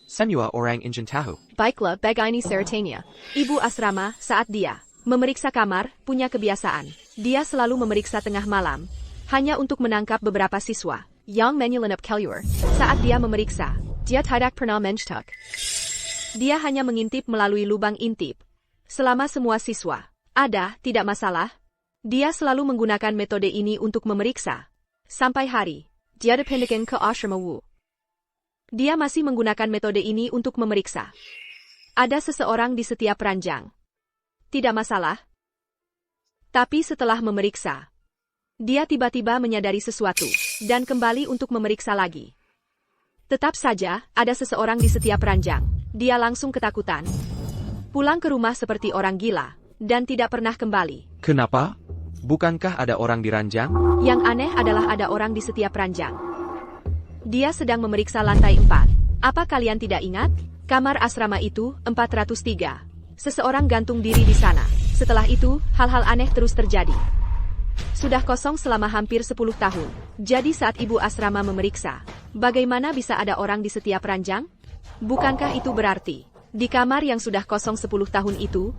Semua orang ingin tahu. Baiklah, begini ceritanya. Ibu asrama, saat dia memeriksa kamar, punya kebiasaan. Dia selalu memeriksa tengah malam, hanya untuk menangkap beberapa siswa yang menyelinap keluar. Saat dia memeriksa, dia tidak pernah mencetak. Dia hanya mengintip melalui lubang intip. Selama semua siswa ada, tidak masalah. Dia selalu menggunakan metode ini untuk memeriksa. Sampai hari, dia dipindahkan ke asrama Wu. Dia masih menggunakan metode ini untuk memeriksa. Ada seseorang di setiap ranjang. Tidak masalah. Tapi setelah memeriksa, dia tiba-tiba menyadari sesuatu, dan kembali untuk memeriksa lagi. Tetap saja, ada seseorang di setiap ranjang. Dia langsung ketakutan. Pulang ke rumah seperti orang gila, dan tidak pernah kembali. Kenapa? Bukankah ada orang di ranjang? Yang aneh adalah ada orang di setiap ranjang. Dia sedang memeriksa lantai 4. Apa kalian tidak ingat? Kamar asrama itu, 403. Seseorang gantung diri di sana. Setelah itu, hal-hal aneh terus terjadi. Sudah kosong selama hampir 10 tahun. Jadi saat ibu asrama memeriksa, bagaimana bisa ada orang di setiap ranjang? Bukankah itu berarti, di kamar yang sudah kosong 10 tahun itu,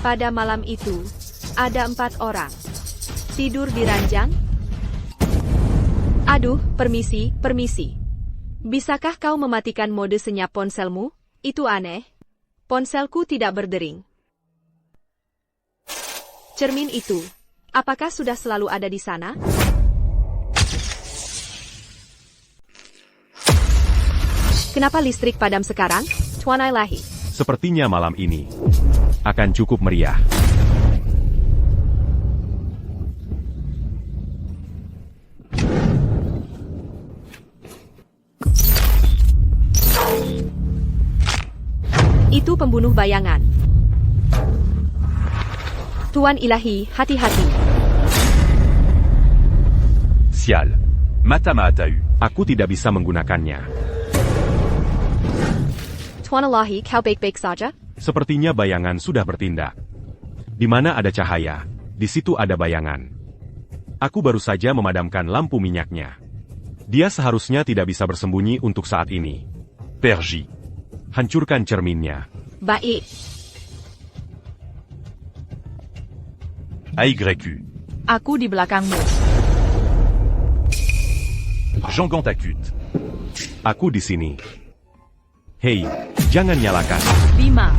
pada malam itu, ada 4 orang tidur di ranjang? Aduh, permisi. Bisakah kau mematikan mode senyap ponselmu? Itu aneh. Ponselku tidak berdering. Cermin itu, apakah sudah selalu ada di sana? Kenapa listrik padam sekarang? Tuan Ilahi. Sepertinya malam ini akan cukup meriah. Itu pembunuh bayangan. Tuan Ilahi, hati-hati. Sial. Matama t'a eu. Aku tidak bisa menggunakannya. Tuan Ilahi, kau baik-baik saja? Sepertinya bayangan sudah bertindak. Di mana ada cahaya, di situ ada bayangan. Aku baru saja memadamkan lampu minyaknya. Dia seharusnya tidak bisa bersembunyi untuk saat ini. Perji. Hancurkan cerminnya. Baik. AYQ. Aku di belakangmu. Jangan takut. Aku di sini. Hei, jangan nyalakan. Bima,